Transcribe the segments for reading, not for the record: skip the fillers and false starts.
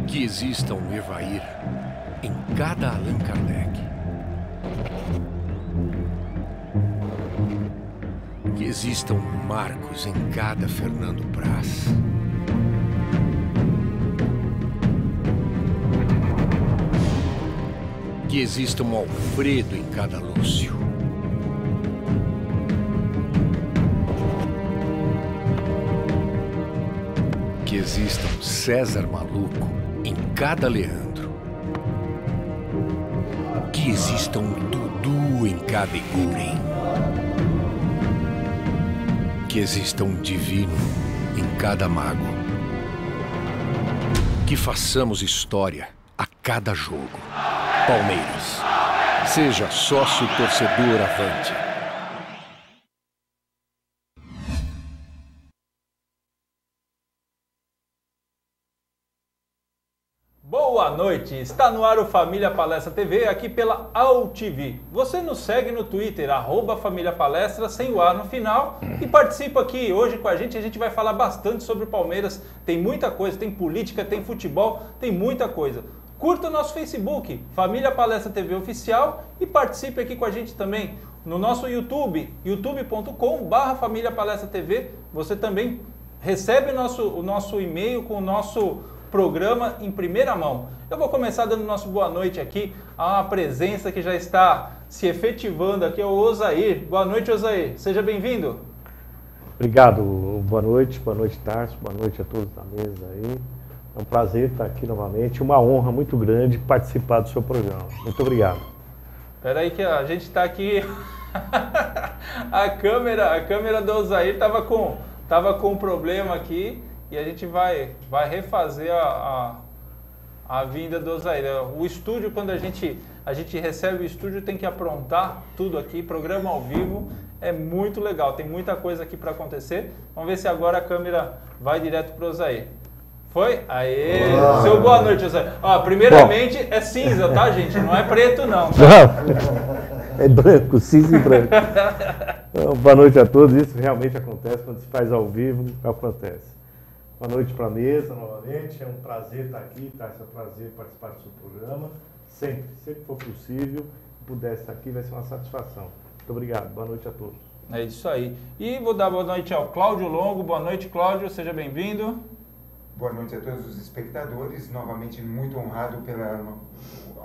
Que exista um Evair em cada Allan Kardec. Que exista um Marcos em cada Fernando Praz. Que exista um Alfredo em cada Lúcio. Que exista um César maluco em cada Leandro. Que exista um Dudu em cada Iguren. Que exista um divino em cada mago. Que façamos história a cada jogo. Palmeiras, seja sócio torcedor avante. Boa noite, está no ar o Família Palestra TV, aqui pela AltV. Você nos segue no Twitter, @Família Palestra, sem o A no final, e participa aqui hoje com a gente vai falar bastante sobre o Palmeiras. Tem muita coisa, tem política, tem futebol, tem muita coisa. Curta o nosso Facebook, Família Palestra TV Oficial, e participe aqui com a gente também no nosso YouTube, youtube.com/Família Palestra TV. Você também recebe o nosso e-mail com o nosso programa em primeira mão. Eu vou começar dando nosso boa noite aqui a uma presença que já está se efetivando aqui, é o Osair. Boa noite, Osair. Seja bem-vindo. Obrigado. Boa noite, Tarso. Boa noite a todos da mesa aí. É um prazer estar aqui novamente. Uma honra muito grande participar do seu programa. Muito obrigado. Espera aí que a gente está aqui. a câmera do Osair estava com um problema aqui. E a gente vai refazer a vinda do Osair. O estúdio, quando a gente recebe o estúdio, tem que aprontar tudo aqui. Programa ao vivo é muito legal. Tem muita coisa aqui para acontecer. Vamos ver se agora a câmera vai direto para o Osair. Foi? Aê! Olá. Seu boa noite, Osair. Ó, primeiramente, é cinza, tá, gente? Não é preto, não. Tá? Não, é branco, cinza e branco. Então, boa noite a todos. Isso realmente acontece quando se faz ao vivo, acontece. Boa noite para a mesa, novamente. É um prazer estar aqui, tá? É um prazer participar do seu programa. Sempre que for possível, puder estar aqui, vai ser uma satisfação. Muito obrigado. Boa noite a todos. É isso aí. E vou dar boa noite ao Cláudio Longo. Boa noite, Cláudio. Seja bem-vindo. Boa noite a todos os espectadores. Novamente, muito honrado pela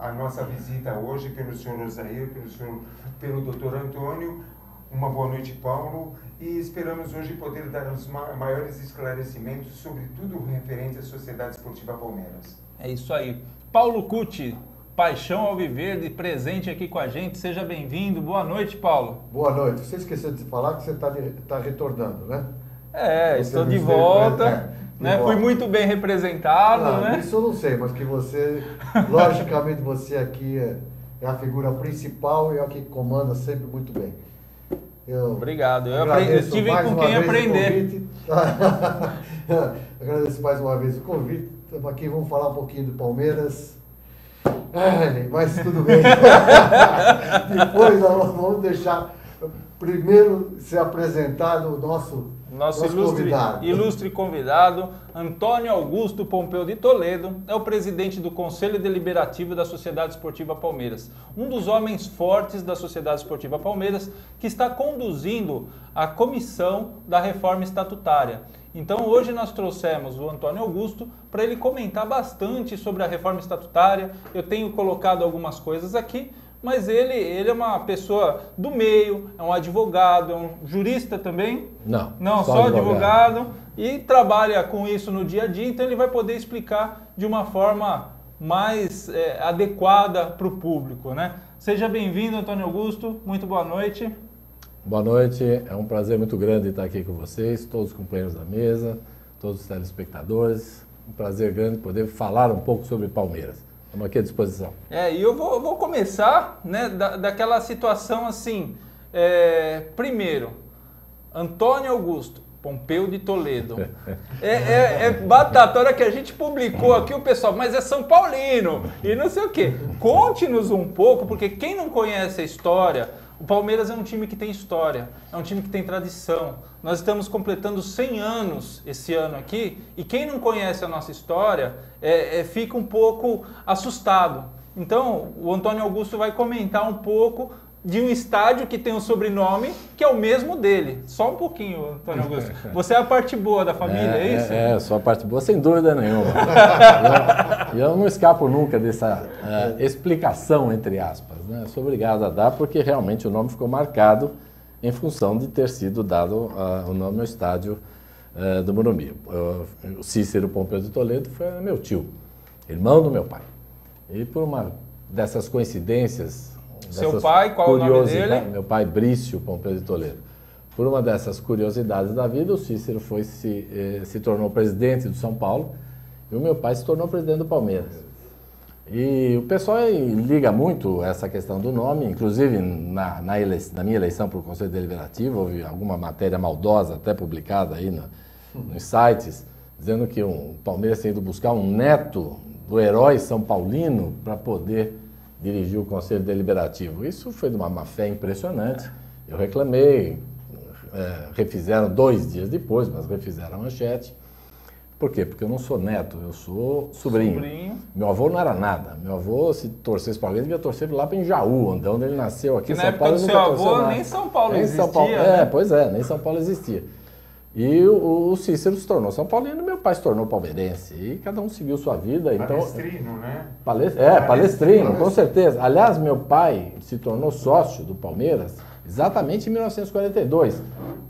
a nossa visita hoje, pelo senhor Osair, pelo doutor Antônio. Uma boa noite, Paulo. E esperamos hoje poder dar os maiores esclarecimentos sobre tudo referente à Sociedade Esportiva Palmeiras. É isso aí. Paulo Cuti, Paixão Alviverde, presente aqui com a gente. Seja bem-vindo. Boa noite, Paulo. Boa noite. Você esqueceu de falar que você está retornando, né? Estou de volta. Né? Fui muito bem representado, né? Isso eu não sei, mas que você, logicamente, você aqui é a figura principal e é a que comanda sempre muito bem. Obrigado. Eu tive com quem aprender. Agradeço mais uma vez o convite. Estamos aqui, vamos falar um pouquinho do Palmeiras. Mas tudo bem. Depois nós vamos deixar primeiro ser apresentado o nosso ilustre convidado, Antônio Augusto Pompeu de Toledo, é o presidente do Conselho Deliberativo da Sociedade Esportiva Palmeiras, um dos homens fortes da Sociedade Esportiva Palmeiras, que está conduzindo a comissão da reforma estatutária. Então hoje nós trouxemos o Antônio Augusto para ele comentar bastante sobre a reforma estatutária. Eu tenho colocado algumas coisas aqui, mas ele é uma pessoa do meio, é um advogado, é um jurista também? Não, só advogado. E trabalha com isso no dia a dia, então ele vai poder explicar de uma forma mais adequada para o público, né? Seja bem-vindo, Antônio Augusto, muito boa noite. Boa noite, é um prazer muito grande estar aqui com vocês, todos os companheiros da mesa, todos os telespectadores. Um prazer grande poder falar um pouco sobre Palmeiras. Estamos aqui à disposição. E eu vou começar, né, daquela situação assim. Primeiro, Antônio Augusto, Pompeu de Toledo. É batata. A hora que a gente publicou aqui, o pessoal, mas é São Paulino e não sei o quê. Conte-nos um pouco, porque quem não conhece a história, o Palmeiras é um time que tem história, é um time que tem tradição. Nós estamos completando 100 anos esse ano aqui, e quem não conhece a nossa história fica um pouco assustado. Então, o Antônio Augusto vai comentar um pouco de um estádio que tem um sobrenome que é o mesmo dele. Só um pouquinho, Antônio Augusto. Você é a parte boa da família, é isso? Sou a parte boa, sem dúvida nenhuma. eu não escapo nunca dessa explicação, entre aspas, né? Sou obrigado a dar, porque realmente o nome ficou marcado em função de ter sido dado o nome ao estádio do Morumbi. O Cícero Pompeu de Toledo foi meu tio, irmão do meu pai. E por uma dessas coincidências... Seu pai, qual o nome dele? Meu pai, Brício Pompeu de Toledo. Por uma dessas curiosidades da vida, o Cícero se tornou presidente do São Paulo e o meu pai se tornou presidente do Palmeiras. E o pessoal liga muito essa questão do nome, inclusive na minha eleição para o Conselho Deliberativo, houve alguma matéria maldosa até publicada aí nos sites, dizendo que o Palmeiras tinha ido buscar um neto do herói São Paulino para poder dirigir o Conselho Deliberativo. Isso foi de uma má-fé impressionante. Eu reclamei, refizeram 2 dias depois, mas refizeram a manchete. Por quê? Porque eu não sou neto, eu sou sobrinho. Meu avô não era nada. Meu avô, se torcesse para alguém, devia torcer lá para Enjaú, onde ele nasceu aqui em São Paulo. Na época do seu avô, nem São Paulo existia. Né? Pois é, nem São Paulo existia. E o Cícero se tornou São Paulino, meu pai se tornou palmeirense. E cada um seguiu sua vida. Palestrino, né? Palestrino, com certeza. Aliás, meu pai se tornou sócio do Palmeiras exatamente em 1942.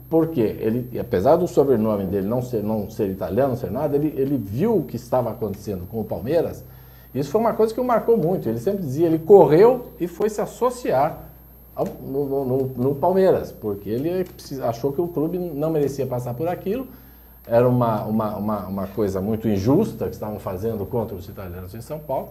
Porque ele, apesar do sobrenome dele não ser italiano, não ser nada, ele viu o que estava acontecendo com o Palmeiras. Isso foi uma coisa que o marcou muito. Ele sempre dizia, ele correu e foi se associar no Palmeiras, porque ele achou que o clube não merecia passar por aquilo, era uma coisa muito injusta que estavam fazendo contra os italianos em São Paulo,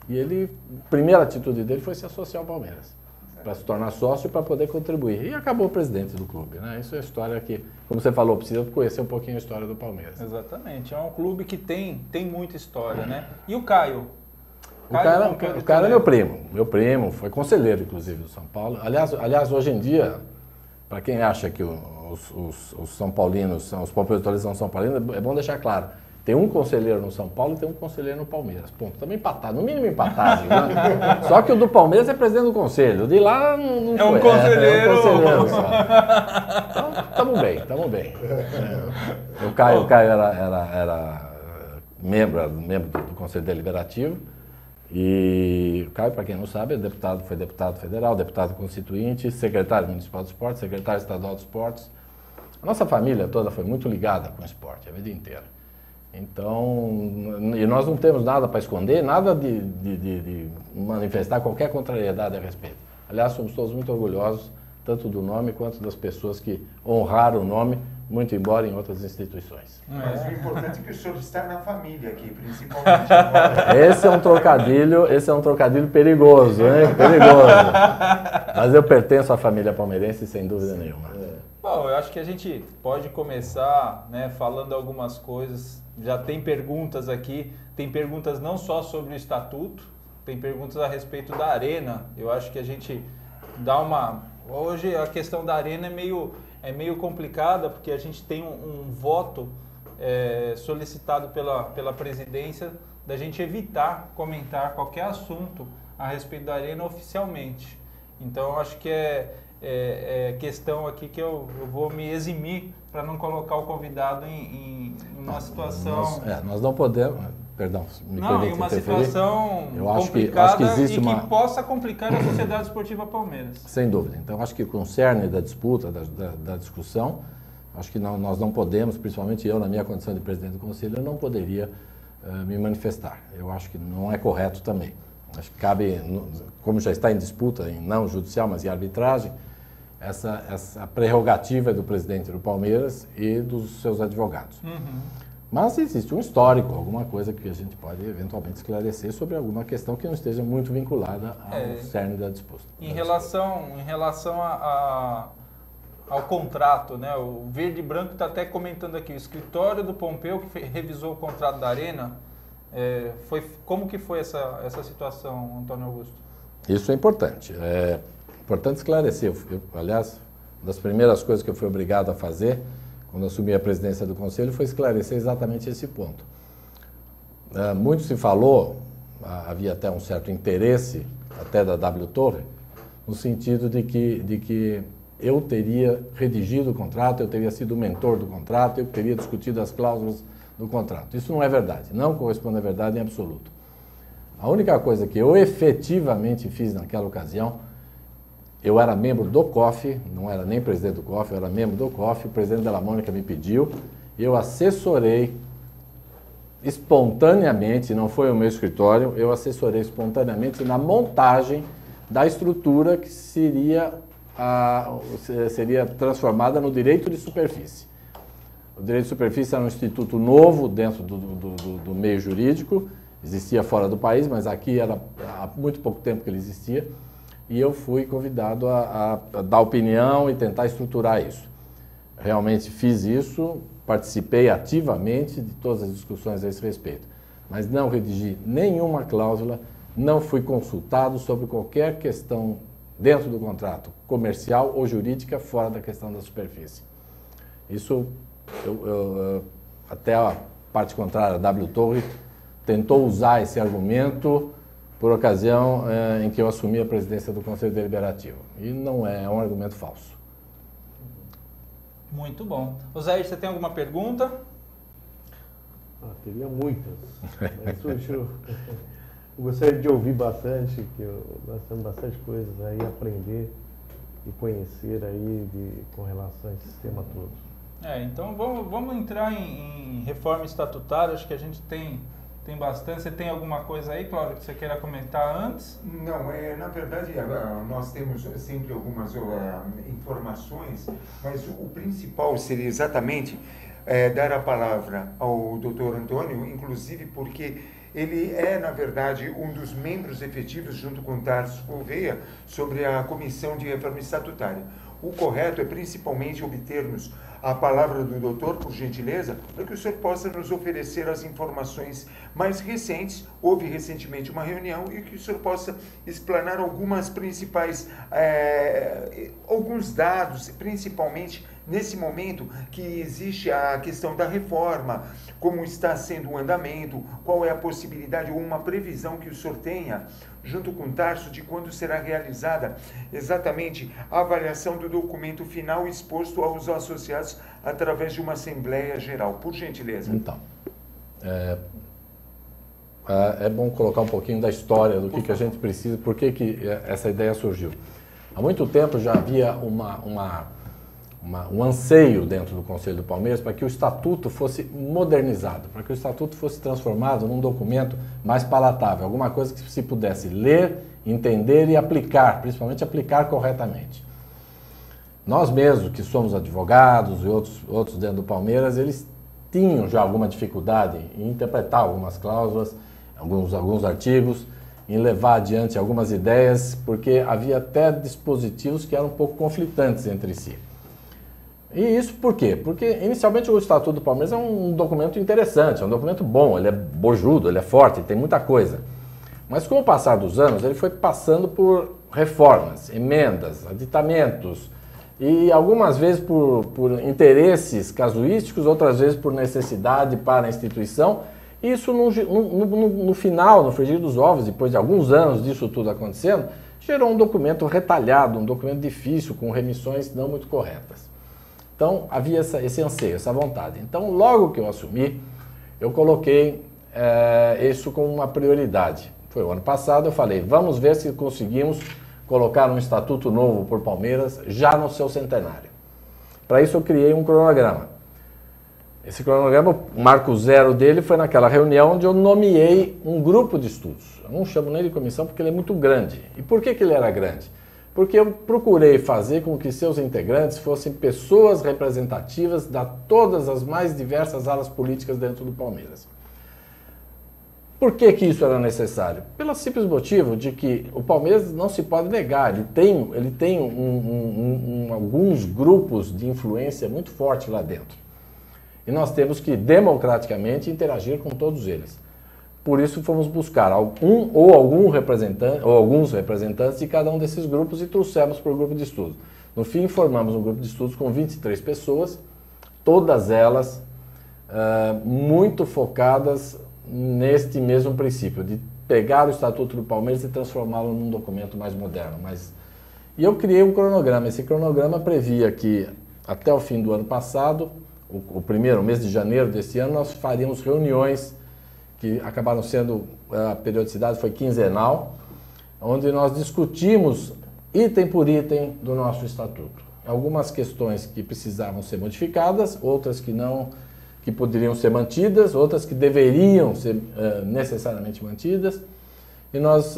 e a primeira atitude dele foi se associar ao Palmeiras, para se tornar sócio, para poder contribuir, e acabou presidente do clube, né? Isso é a história que, como você falou, precisa conhecer um pouquinho a história do Palmeiras. Exatamente, é um clube que tem muita história, né? E o Caio? O cara é meu primo, foi conselheiro, inclusive, do São Paulo. Aliás, hoje em dia, para quem acha que os São Paulinos, os Pompeu são São Paulinos, é bom deixar claro. Tem um conselheiro no São Paulo e tem um conselheiro no Palmeiras. Ponto. Também empatado, no mínimo empatado. Né? Só que o do Palmeiras é presidente do conselho. O de lá não é um conselheiro. É um conselheiro só. Então, estamos bem. O Caio era membro do Conselho Deliberativo. E o Caio, para quem não sabe, foi deputado federal, deputado constituinte, secretário municipal de esportes, secretário estadual de esportes. A nossa família toda foi muito ligada com o esporte, a vida inteira. Então, e nós não temos nada para esconder, nada de manifestar qualquer contrariedade a respeito. Aliás, somos todos muito orgulhosos, tanto do nome quanto das pessoas que honraram o nome, muito embora em outras instituições. Mas o importante é que o senhor está na família aqui, principalmente agora. Esse é um trocadilho perigoso, hein? Perigoso. Mas eu pertenço à família palmeirense sem dúvida nenhuma. Bom, eu acho que a gente pode começar, né, falando algumas coisas. Já tem perguntas aqui, tem perguntas não só sobre o estatuto, tem perguntas a respeito da arena. Eu acho que a gente dá uma... Hoje a questão da arena é meio complicada, porque a gente tem um voto solicitado pela presidência da gente evitar comentar qualquer assunto a respeito da arena oficialmente. Então, acho que é questão aqui que eu vou me eximir para não colocar o convidado em uma situação... Nós não podemos... Perdão, me permite em uma interferir. Situação eu acho complicada que existe que possa complicar a Sociedade Esportiva Palmeiras. Sem dúvida. Então, acho que com o cerne da disputa, da discussão, acho que nós não podemos, principalmente eu, na minha condição de presidente do Conselho, eu não poderia me manifestar. Eu acho que não é correto também. Acho que cabe, como já está em disputa, não judicial, mas em arbitragem, essa prerrogativa do presidente do Palmeiras e dos seus advogados. Uhum. Mas existe um histórico, alguma coisa que a gente pode eventualmente esclarecer sobre alguma questão que não esteja muito vinculada ao cerne da disputa. Em relação ao contrato, né? O Verde e Branco está até comentando aqui, o escritório do Pompeu que revisou o contrato da Arena, como que foi essa situação, Antônio Augusto? Isso é importante. É importante esclarecer. Aliás, uma das primeiras coisas que eu fui obrigado a fazer quando assumi a presidência do Conselho foi esclarecer exatamente esse ponto. Muito se falou, havia até um certo interesse, até da W Torre, no sentido de que eu teria redigido o contrato, eu teria sido o mentor do contrato, eu teria discutido as cláusulas do contrato. Isso não é verdade, não corresponde à verdade em absoluto. A única coisa que eu efetivamente fiz naquela ocasião, eu era membro do COF, não era nem presidente do COF, eu era membro do COF, o presidente Della Mônica me pediu, eu assessorei espontaneamente, não foi o meu escritório, eu assessorei espontaneamente na montagem da estrutura que seria transformada no direito de superfície. O direito de superfície era um instituto novo dentro do meio jurídico, existia fora do país, mas aqui era há muito pouco tempo que ele existia, e eu fui convidado a dar opinião e tentar estruturar isso. Realmente fiz isso, participei ativamente de todas as discussões a esse respeito, mas não redigi nenhuma cláusula, não fui consultado sobre qualquer questão dentro do contrato, comercial ou jurídica, fora da questão da superfície. Isso, até a parte contrária, a W Torre, tentou usar esse argumento por ocasião em que eu assumi a presidência do Conselho Deliberativo. E não é um argumento falso. Muito bom. Osair, você tem alguma pergunta? Teria muitas. Mas eu gostaria de ouvir bastante, nós temos bastante coisas aí a aprender e conhecer aí com relação a esse sistema todo. Então vamos entrar em reforma estatutária, acho que a gente tem bastante. Você tem alguma coisa aí, Cláudio, que você queira comentar antes? Não, na verdade nós temos sempre algumas informações, mas o principal seria exatamente dar a palavra ao doutor Antônio, inclusive porque ele é, na verdade, um dos membros efetivos, junto com Tarso Gouveia, sobre a Comissão de Reforma Estatutária. O correto é principalmente obtermos a palavra do doutor, por gentileza, para que o senhor possa nos oferecer as informações mais recentes. Houve recentemente uma reunião e que o senhor possa explanar algumas principais, alguns dados, principalmente nesse momento que existe a questão da reforma, como está sendo o andamento, qual é a possibilidade ou uma previsão que o senhor tenha, junto com o Tarso, de quando será realizada exatamente a avaliação do documento final exposto aos associados através de uma Assembleia Geral. Por gentileza. Então, é bom colocar um pouquinho da história, do que a gente precisa, por que essa ideia surgiu. Há muito tempo já havia um anseio dentro do Conselho do Palmeiras para que o Estatuto fosse modernizado, para que o Estatuto fosse transformado num documento mais palatável, alguma coisa que se pudesse ler, entender e aplicar, principalmente aplicar corretamente. Nós mesmos, que somos advogados e outros dentro do Palmeiras, eles tinham já alguma dificuldade em interpretar algumas cláusulas, alguns artigos, em levar adiante algumas ideias, porque havia até dispositivos que eram um pouco conflitantes entre si. E isso por quê? Porque inicialmente o Estatuto do Palmeiras é um documento interessante, é um documento bom, ele é bojudo, ele é forte, tem muita coisa. Mas com o passar dos anos ele foi passando por reformas, emendas, aditamentos e algumas vezes por interesses casuísticos, outras vezes por necessidade para a instituição. E isso no final, no frigir dos ovos, depois de alguns anos disso tudo acontecendo, gerou um documento retalhado, um documento difícil, com remissões não muito corretas. Então, havia esse anseio, essa vontade. Então, logo que eu assumi, eu coloquei isso como uma prioridade. Foi o ano passado, eu falei, vamos ver se conseguimos colocar um estatuto novo por Palmeiras já no seu centenário. Para isso, eu criei um cronograma. Esse cronograma, o marco zero dele foi naquela reunião onde eu nomeei um grupo de estudos. Eu não chamo nem de comissão porque ele é muito grande. E por que ele era grande? Porque eu procurei fazer com que seus integrantes fossem pessoas representativas de todas as mais diversas alas políticas dentro do Palmeiras. Por que isso era necessário? Pelo simples motivo de que o Palmeiras não se pode negar, ele tem alguns grupos de influência muito forte lá dentro. E nós temos que democraticamente interagir com todos eles. Por isso fomos buscar alguns representantes de cada um desses grupos e trouxemos para o grupo de estudos. No fim, formamos um grupo de estudos com 23 pessoas, todas elas muito focadas neste mesmo princípio, de pegar o Estatuto do Palmeiras e transformá-lo num documento mais moderno. E eu criei um cronograma. Esse cronograma previa que, até o fim do ano passado, o mês de janeiro deste ano, nós faríamos reuniões que acabaram sendo, a periodicidade foi quinzenal, onde nós discutimos item por item do nosso Estatuto. Algumas questões que precisavam ser modificadas, outras que não, que poderiam ser mantidas, outras que deveriam ser necessariamente mantidas, e nós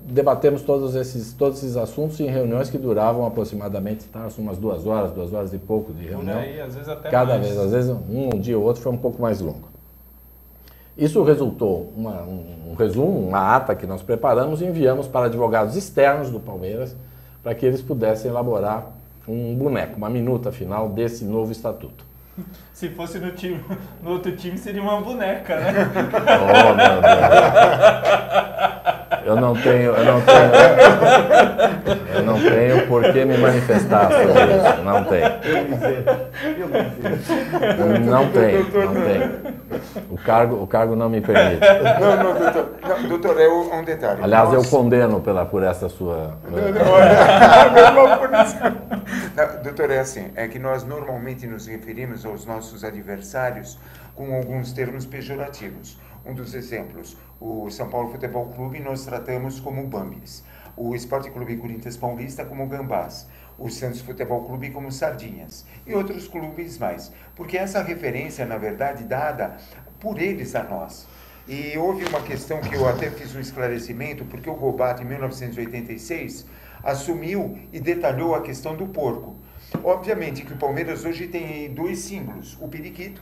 debatemos todos esses assuntos em reuniões que duravam aproximadamente umas 2 horas e pouco de reunião. Aí, às vezes até cada mais. vez, às vezes um dia ou outro foi um pouco mais longo. Isso resultou um resumo, uma ata que nós preparamos e enviamos para advogados externos do Palmeiras para que eles pudessem elaborar um boneco, uma minuta final desse novo estatuto. Se fosse no outro time, seria uma boneca, né? Oh, meu Deus. Eu não tenho por que me manifestar sobre isso. Não tenho. Não tenho. O cargo não me permite. Não, doutor, é um detalhe. Aliás, eu condeno por essa sua... Doutor, é assim, é que nós normalmente nos referimos aos nossos adversários com alguns termos pejorativos. Um dos exemplos, o São Paulo Futebol Clube nós tratamos como Bambis, o Esporte Clube Corinthians Paulista como Gambás, o Santos Futebol Clube como Sardinhas e outros clubes mais, porque essa referência, na verdade, dada por eles a nós. E houve uma questão que eu até fiz um esclarecimento, porque o Gobato, em 1986, assumiu e detalhou a questão do porco. Obviamente que o Palmeiras hoje tem 2 símbolos, o periquito,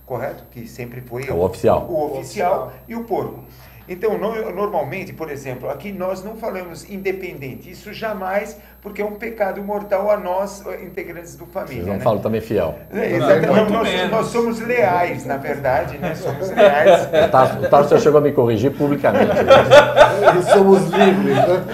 correto? Que sempre foi o oficial. O oficial e o porco. Então, normalmente, por exemplo, aqui nós não falamos independente, isso jamais, porque é um pecado mortal a nós, integrantes do família. Vocês não falam também fiel. Exatamente, nós somos leais, na verdade, né? Somos leais. O Tarso já chegou a me corrigir publicamente. E somos livres, né?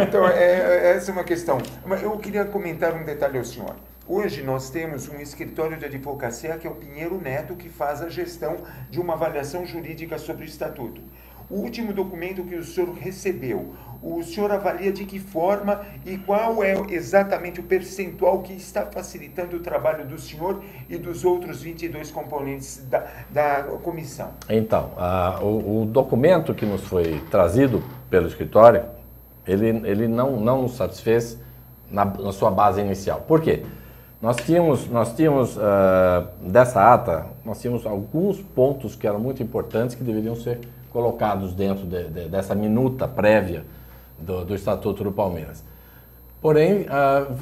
Então, essa é uma questão. Mas eu queria comentar um detalhe ao senhor. Hoje nós temos um escritório de advocacia que é o Pinheiro Neto, que faz a gestão de uma avaliação jurídica sobre o Estatuto. O último documento que o senhor recebeu, o senhor avalia de que forma e qual é exatamente o percentual que está facilitando o trabalho do senhor e dos outros 22 componentes da comissão? Então, o documento que nos foi trazido pelo escritório, ele não nos satisfez na sua base inicial. Por quê? Nós tínhamos dessa ata, nós tínhamos alguns pontos que eram muito importantes que deveriam ser colocados dentro dessa minuta prévia do Estatuto do Palmeiras. Porém,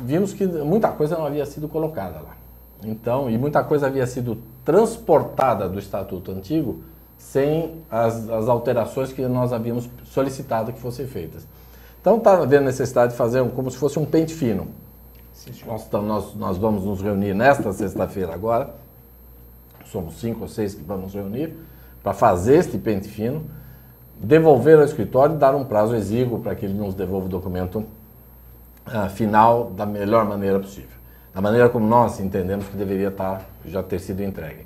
vimos que muita coisa não havia sido colocada lá. Então, e muita coisa havia sido transportada do Estatuto antigo sem as alterações que nós havíamos solicitado que fossem feitas. Então, está havendo necessidade de fazer como se fosse um pente fino. Nós vamos nos reunir nesta sexta-feira agora, somos 5 ou 6 que vamos nos reunir, para fazer este pente fino, devolver ao escritório e dar um prazo exíguo para que ele nos devolva o documento final da melhor maneira possível. Da maneira como nós entendemos que deveria já ter sido entregue.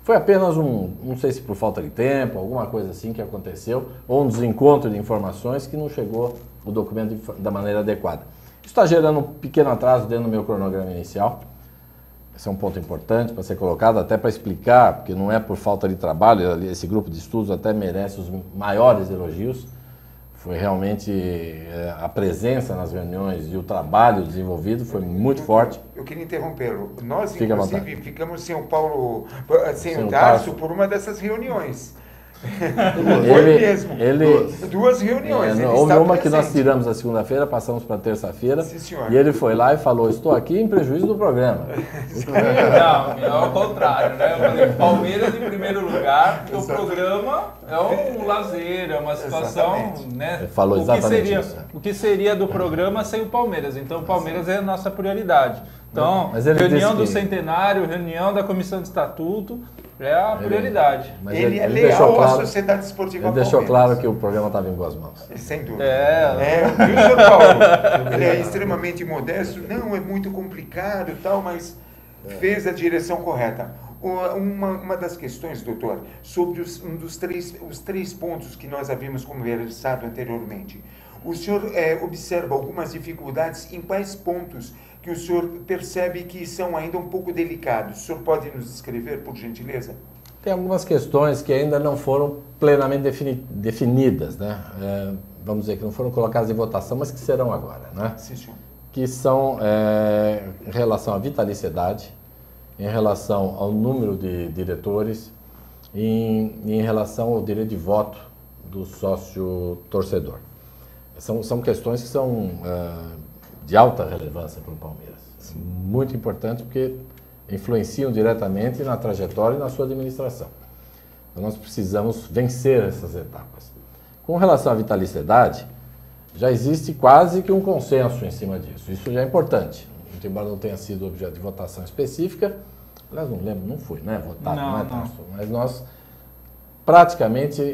Foi apenas não sei se por falta de tempo, alguma coisa assim que aconteceu, ou um desencontro de informações que não chegou o documento da maneira adequada. Isso está gerando um pequeno atraso dentro do meu cronograma inicial. Esse é um ponto importante para ser colocado, até para explicar, porque não é por falta de trabalho, esse grupo de estudos até merece os maiores elogios. Foi realmente a presença nas reuniões e o trabalho desenvolvido foi muito forte. Eu queria interrompê-lo. Nós, inclusive, ficamos sem o Paulo, sem o Tarso por uma dessas reuniões. Duas reuniões. Houve uma que nós tiramos na segunda-feira, passamos para terça-feira, e ele foi lá e falou: estou aqui em prejuízo do programa. Não, ao contrário, né? Eu falei, Palmeiras em primeiro lugar, o programa é um lazer, é uma situação, né? Ele falou exatamente isso. O que seria do programa sem o Palmeiras? Então o Palmeiras é a nossa prioridade. Então, reunião do centenário, reunião da comissão de estatuto, é a prioridade. Ele é leal à Sociedade Esportiva Palmeiras. Ele deixou claro que o programa estava em boas mãos. Sem dúvida. Viu, senhor Paulo? Ele é extremamente modesto. Não, é muito complicado e tal, mas fez a direção correta. Uma das questões, doutor, sobre os três pontos que nós havíamos conversado anteriormente. O senhor observa algumas dificuldades em quais pontos que o senhor percebe que são ainda um pouco delicados? O senhor pode nos descrever, por gentileza? Tem algumas questões que ainda não foram plenamente definidas, né? Vamos dizer que não foram colocadas em votação, mas que serão agora, né? Sim, senhor. Que são em relação à vitaliciedade, em relação ao número de diretores e em relação ao direito de voto do sócio torcedor. São questões que são de alta relevância para o Palmeiras. Muito importante porque influenciam diretamente na trajetória e na sua administração. Então nós precisamos vencer essas etapas. Com relação à vitaliciedade, já existe quase que um consenso em cima disso. Isso já é importante. Embora não tenha sido objeto de votação específica, aliás, não lembro, não foi, né? Votado, não. Mas nós praticamente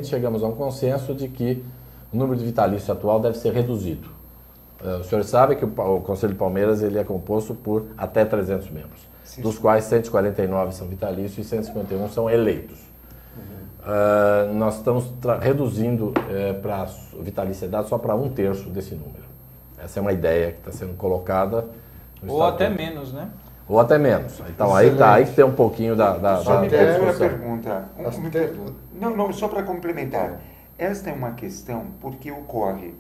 chegamos a um consenso de que o número de vitalícios atual deve ser reduzido. Os senhores sabem que o Conselho de Palmeiras ele é composto por até 300 membros, sim, dos quais 149 são vitalícios e 151 são eleitos. Nós estamos reduzindo para a vitaliciedade só para 1/3 desse número. Essa é uma ideia que está sendo colocada no Ou até menos, né? Ou até menos. Então aí tem um pouquinho da só me pergunta uma pergunta. Não, só para complementar. Esta é uma questão porque ocorre.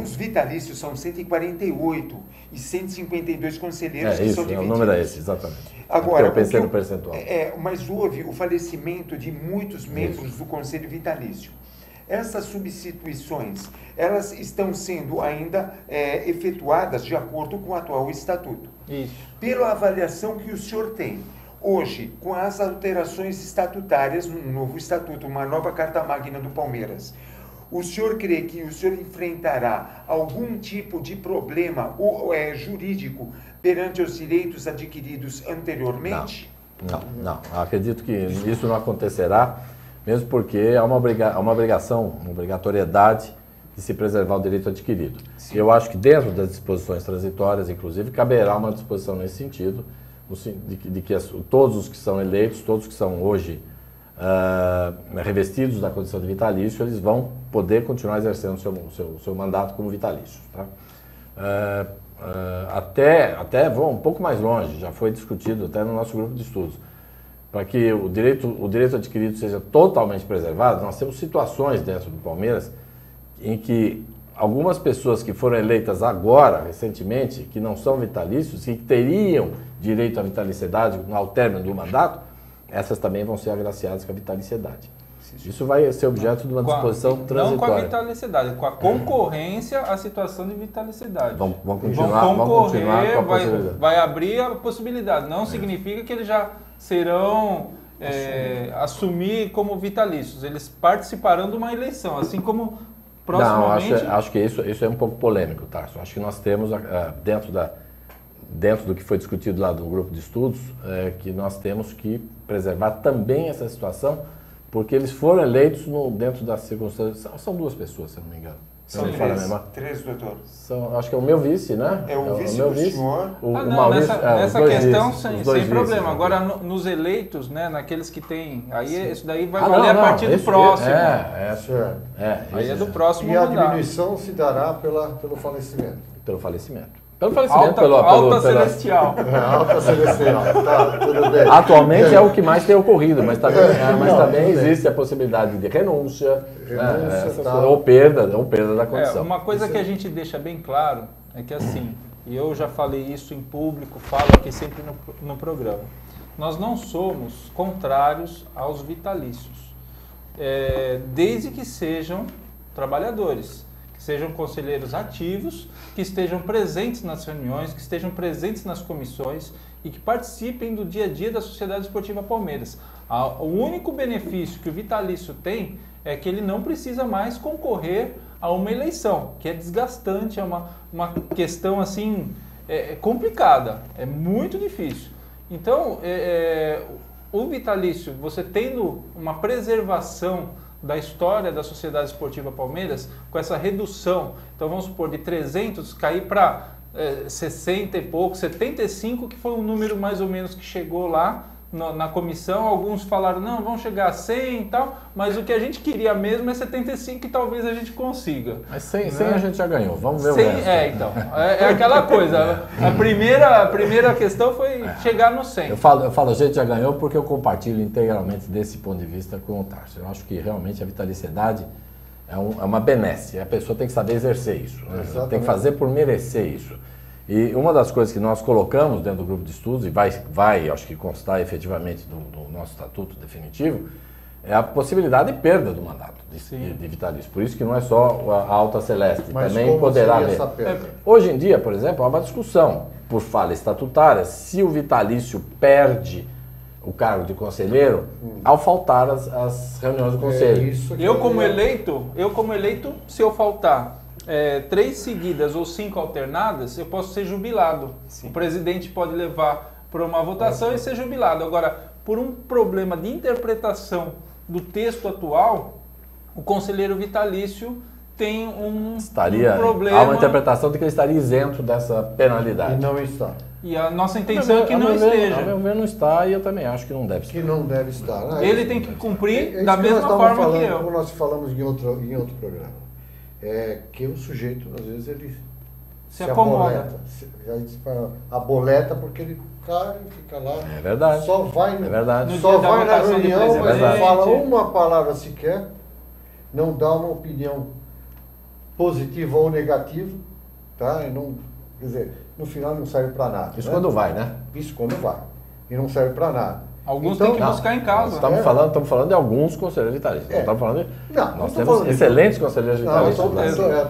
Os vitalícios são 148 e 152 conselheiros que são divididos. O número é esse, exatamente. Agora, eu pensei no percentual. Mas houve o falecimento de muitos membros do Conselho Vitalício. Essas substituições, elas estão sendo ainda efetuadas de acordo com o atual estatuto. Isso. Pela avaliação que o senhor tem, hoje, com as alterações estatutárias, um novo estatuto, uma nova Carta Magna do Palmeiras, o senhor crê que o senhor enfrentará algum tipo de problema jurídico perante os direitos adquiridos anteriormente? Não. Acredito que isso não acontecerá, mesmo porque há uma obrigação, uma obrigatoriedade de se preservar o direito adquirido. Sim. Eu acho que dentro das disposições transitórias, inclusive, caberá uma disposição nesse sentido, de que todos os que são eleitos, todos que são hoje revestidos da condição de vitalício, eles vão poder continuar exercendo o seu mandato como vitalício. Tá? Até vou um pouco mais longe, já foi discutido até no nosso grupo de estudos. Para que o direito adquirido seja totalmente preservado, nós temos situações dentro do Palmeiras em que algumas pessoas que foram eleitas agora, recentemente, que não são vitalícios e que teriam direito à vitaliciedade ao término do mandato, essas também vão ser agraciadas com a vitaliciedade. Isso vai ser objeto de uma disposição transitória. Não com a vitaliciedade, com a concorrência à situação de vitaliciedade. Vão continuar com a possibilidade. Vai abrir a possibilidade. Não significa que eles já serão assumir como vitalícios. Eles participarão de uma eleição, assim como proximamente... Não, acho que isso é um pouco polêmico, Tarso. Acho que nós temos dentro do que foi discutido lá do grupo de estudos, que nós temos que preservar também essa situação, porque eles foram eleitos dentro das circunstâncias. São duas pessoas, se eu não me engano. São três, doutor. Acho que é o meu vice, né? É o vice do senhor. O Maurício, nessa questão sem problema. Agora, nos eleitos, né, naqueles que tem, aí isso daí vai valer a partir do próximo. Aí é do próximo mandato. E a diminuição se dará pelo falecimento. Pelo falecimento. Pelo falecimento, alta celestial. Alta celestial, tá, tudo bem. Atualmente é o que mais tem ocorrido, mas também existe a possibilidade de renúncia ou perda da condição. Uma coisa que a gente deixa bem claro é que assim, e eu já falei isso em público, falo aqui sempre no programa, nós não somos contrários aos vitalícios, desde que sejam trabalhadores. que sejam conselheiros ativos, que estejam presentes nas reuniões, que estejam presentes nas comissões e que participem do dia a dia da Sociedade Esportiva Palmeiras. O único benefício que o vitalício tem é que ele não precisa mais concorrer a uma eleição, que é desgastante, é uma questão assim complicada, é muito difícil. Então, o vitalício, você tendo uma preservação da história da Sociedade Esportiva Palmeiras, com essa redução, então vamos supor, de 300 cair para 60 e pouco, 75, que foi um número mais ou menos que chegou lá na comissão. Alguns falaram, não, vão chegar a 100 e tal, mas o que a gente queria mesmo é 75 e talvez a gente consiga. Mas 100 a gente já ganhou, vamos ver 100, o resto. Então, é aquela coisa, a primeira questão foi chegar no 100. Eu falo, a gente já ganhou porque eu compartilho integralmente desse ponto de vista com o Tarso. Eu acho que realmente a vitaliciedade é uma benesse, a pessoa tem que saber exercer isso, né? Tem que fazer por merecer isso. E uma das coisas que nós colocamos dentro do grupo de estudos, e vai acho que constar efetivamente do nosso estatuto definitivo, é a possibilidade de perda do mandato de vitalício. Por isso que não é só a alta celeste, mas também poderá haver. Hoje em dia, por exemplo, há uma discussão, por falha estatutária, se o vitalício perde o cargo de conselheiro ao faltar as reuniões do conselho. Eu como eleito, se eu faltar 3 seguidas ou 5 alternadas, eu posso ser jubilado. Sim. O presidente pode levar para uma votação e ser jubilado. Agora, por um problema de interpretação do texto atual, o conselheiro vitalício tem um problema. Há uma interpretação de que ele estaria isento dessa penalidade. E não está. E a nossa intenção é que não esteja. Ao meu ver, não está, e eu também acho que não deve estar. Que não deve estar. Né? Ele tem que cumprir da mesma forma que eu. Como nós falamos em outro programa. Que o sujeito, às vezes, ele se acomoda. Aboleta porque ele cai e fica lá. É verdade. Só vai, só vai na reunião, mas não fala uma palavra sequer, não dá uma opinião positiva ou negativa, tá? E não, quer dizer, no final não serve para nada. Isso quando vai, né? Isso quando vai. E não serve para nada. Alguns têm que buscar em casa. Estamos falando de alguns conselheiros vitalícios. Não estamos falando de... Nós temos excelentes conselheiros vitalícios.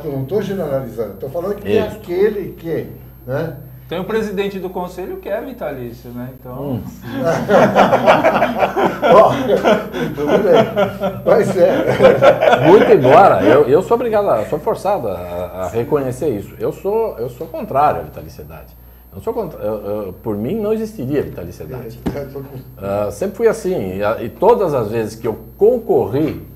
Eu não estou generalizando. Estou falando que tem aquele que... Né? Tem o presidente do conselho que é vitalício, né? Então... Tudo bem. Mas Muito embora, eu sou obrigado, sou forçado a reconhecer isso. Eu sou contrário à vitaliciedade. Por mim não existiria vitaliciedade. Sempre fui assim, e todas as vezes que eu concorri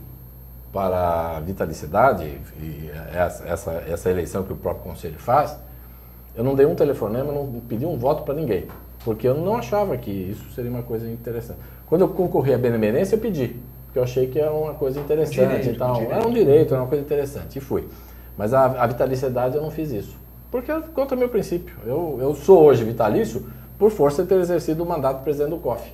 para a vitaliciedade, e essa eleição que o próprio conselho faz, eu não dei um telefonema, não pedi um voto para ninguém, porque eu não achava que isso seria uma coisa interessante. Quando eu concorri à benemerência, eu pedi, porque eu achei que era uma coisa interessante e tal. Era um direito, era uma coisa interessante, e fui. Mas a vitaliciedade eu não fiz isso. Porque é contra o meu princípio. Eu sou hoje vitalício por força de ter exercido o mandato do presidente do COF,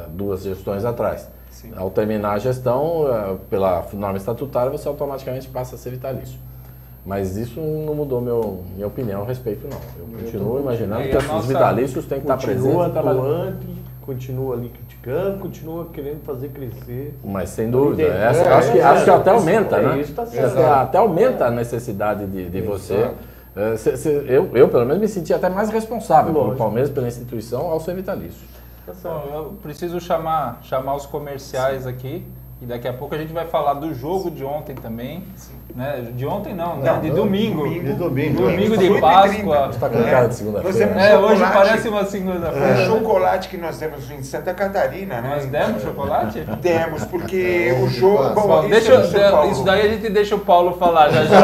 2 gestões atrás. Sim. Ao terminar a gestão, pela norma estatutária, você automaticamente passa a ser vitalício. Mas isso não mudou minha opinião a respeito, não. Eu continuo imaginando que os vitalícios têm que estar presentes. Continua atuante, continua ali criticando, continua querendo fazer crescer. Mas sem dúvida, acho que até aumenta, né? Isso tá certo. Até aumenta a necessidade de você... Eu, pelo menos, me senti até mais responsável pelo Palmeiras, pela instituição, ao ser vitalício. Eu preciso chamar os comerciais aqui, e daqui a pouco a gente vai falar do jogo de ontem também. Né? De ontem não, né? De domingo. Domingo de Páscoa. Está com cara de segunda-feira. Hoje parece uma segunda-feira. O chocolate que nós temos em Santa Catarina, né? Nós demos chocolate? Demos, porque o jogo... Bom, isso daí a gente deixa o Paulo falar já se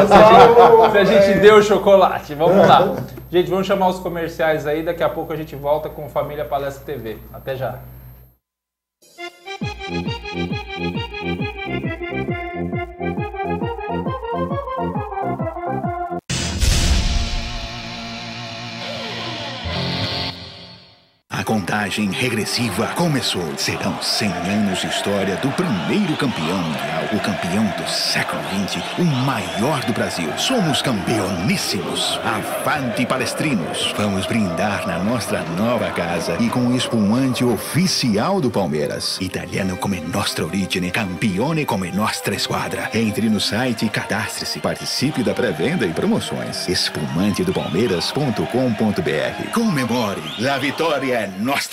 a gente deu o chocolate. Vamos lá. Gente, vamos chamar os comerciais aí, daqui a pouco a gente volta com Família Palestra TV. Até já. A contagem contagem regressiva começou. Serão 100 anos de história do primeiro campeão mundial, o campeão do século XX, o maior do Brasil. Somos campeoníssimos. Avante palestrinos. Vamos brindar na nossa nova casa e com o espumante oficial do Palmeiras. Italiano come nostra origine, campione come nostra squadra. Entre no site e cadastre-se. Participe da pré-venda e promoções. espumantedopalmeiras.com.br. Comemore, a vitória é nossa!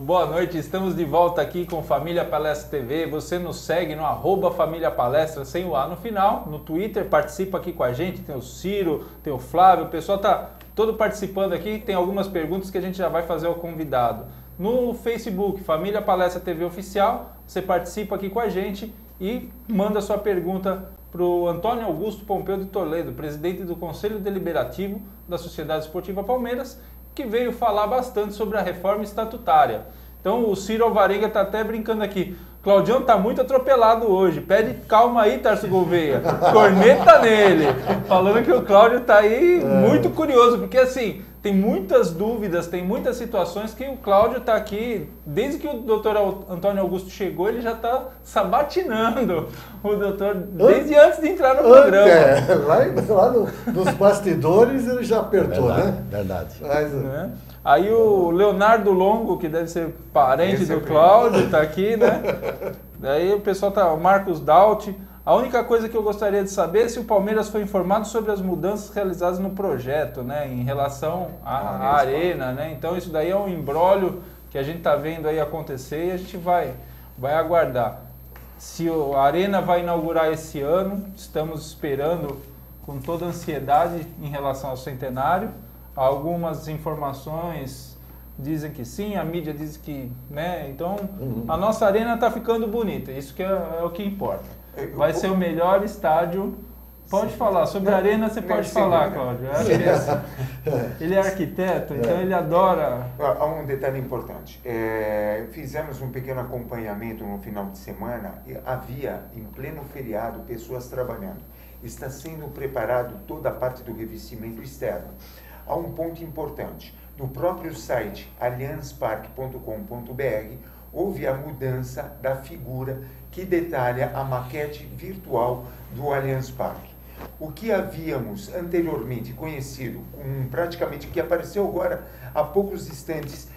Boa noite, estamos de volta aqui com Família Palestra TV. Você nos segue no @Família Palestra, sem o A no final, no Twitter, participa aqui com a gente, tem o Ciro, tem o Flávio, o pessoal tá todo participando aqui, tem algumas perguntas que a gente já vai fazer ao convidado. No Facebook, Família Palestra TV Oficial, você participa aqui com a gente e manda sua pergunta para o Antônio Augusto Pompeu de Toledo, presidente do Conselho Deliberativo da Sociedade Esportiva Palmeiras, que veio falar bastante sobre a reforma estatutária. Então o Ciro Alvarenga está até brincando aqui. Claudião tá muito atropelado hoje. Pede calma aí, Tarso Gouveia. Corneta nele. Falando que o Cláudio tá aí muito curioso, porque assim, tem muitas dúvidas, tem muitas situações que o Cláudio tá aqui, desde que o doutor Antônio Augusto chegou, ele já tá sabatinando o doutor, desde antes de entrar no programa. Lá nos bastidores ele já apertou, Verdade, né? verdade. Mas, Né? Aí o Leonardo Longo, que deve ser parente do Cláudio, tá aqui, né? Daí o pessoal tá, o Marcos Daut. A única coisa que eu gostaria de saber é se o Palmeiras foi informado sobre as mudanças realizadas no projeto, né? Em relação à arena, né? Então isso daí é um imbróglio que a gente tá vendo aí acontecer e a gente vai aguardar. Se a arena vai inaugurar esse ano, estamos esperando com toda a ansiedade em relação ao centenário. Algumas informações dizem que sim, a mídia diz que, né? Então, a nossa arena está ficando bonita, isso que é o que importa. Vai ser o melhor estádio. Pode falar, sobre a arena você pode falar, Cláudio. Ele é arquiteto, então ele adora... Há um detalhe importante. Fizemos um pequeno acompanhamento no final de semana e havia, em pleno feriado, pessoas trabalhando. Está sendo preparado toda a parte do revestimento externo. Há um ponto importante. No próprio site allianzparque.com.br houve a mudança da figura que detalha a maquete virtual do Allianz Parque. O que havíamos anteriormente conhecido, praticamente que apareceu agora há poucos instantes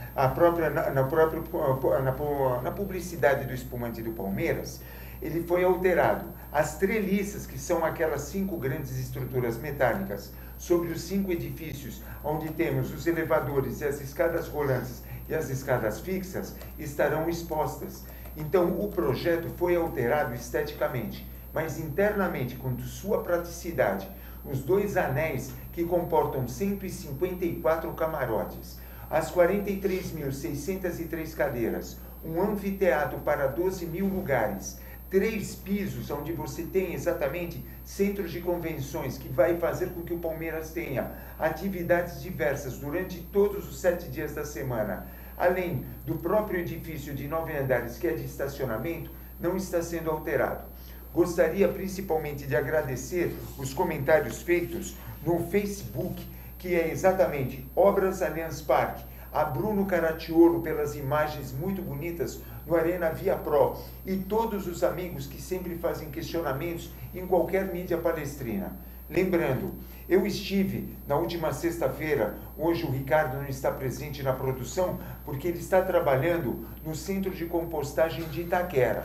na publicidade do espumante do Palmeiras, ele foi alterado. As treliças, que são aquelas 5 grandes estruturas metálicas, sobre os 5 edifícios, onde temos os elevadores e as escadas rolantes e as escadas fixas, estarão expostas. Então, o projeto foi alterado esteticamente, mas internamente, com sua praticidade, os 2 anéis que comportam 154 camarotes, as 43.603 cadeiras, um anfiteatro para 12.000 lugares, 3 pisos, onde você tem exatamente centros de convenções, que vai fazer com que o Palmeiras tenha atividades diversas durante todos os 7 dias da semana, além do próprio edifício de 9 andares, que é de estacionamento, não está sendo alterado. Gostaria principalmente de agradecer os comentários feitos no Facebook, que é exatamente Obras Allianz Parque, a Bruno Caracciolo pelas imagens muito bonitas no Arena Via Pro, e todos os amigos que sempre fazem questionamentos em qualquer mídia palestrina. Lembrando, eu estive na última sexta-feira, hoje o Ricardo não está presente na produção, porque ele está trabalhando no Centro de Compostagem de Itaquera.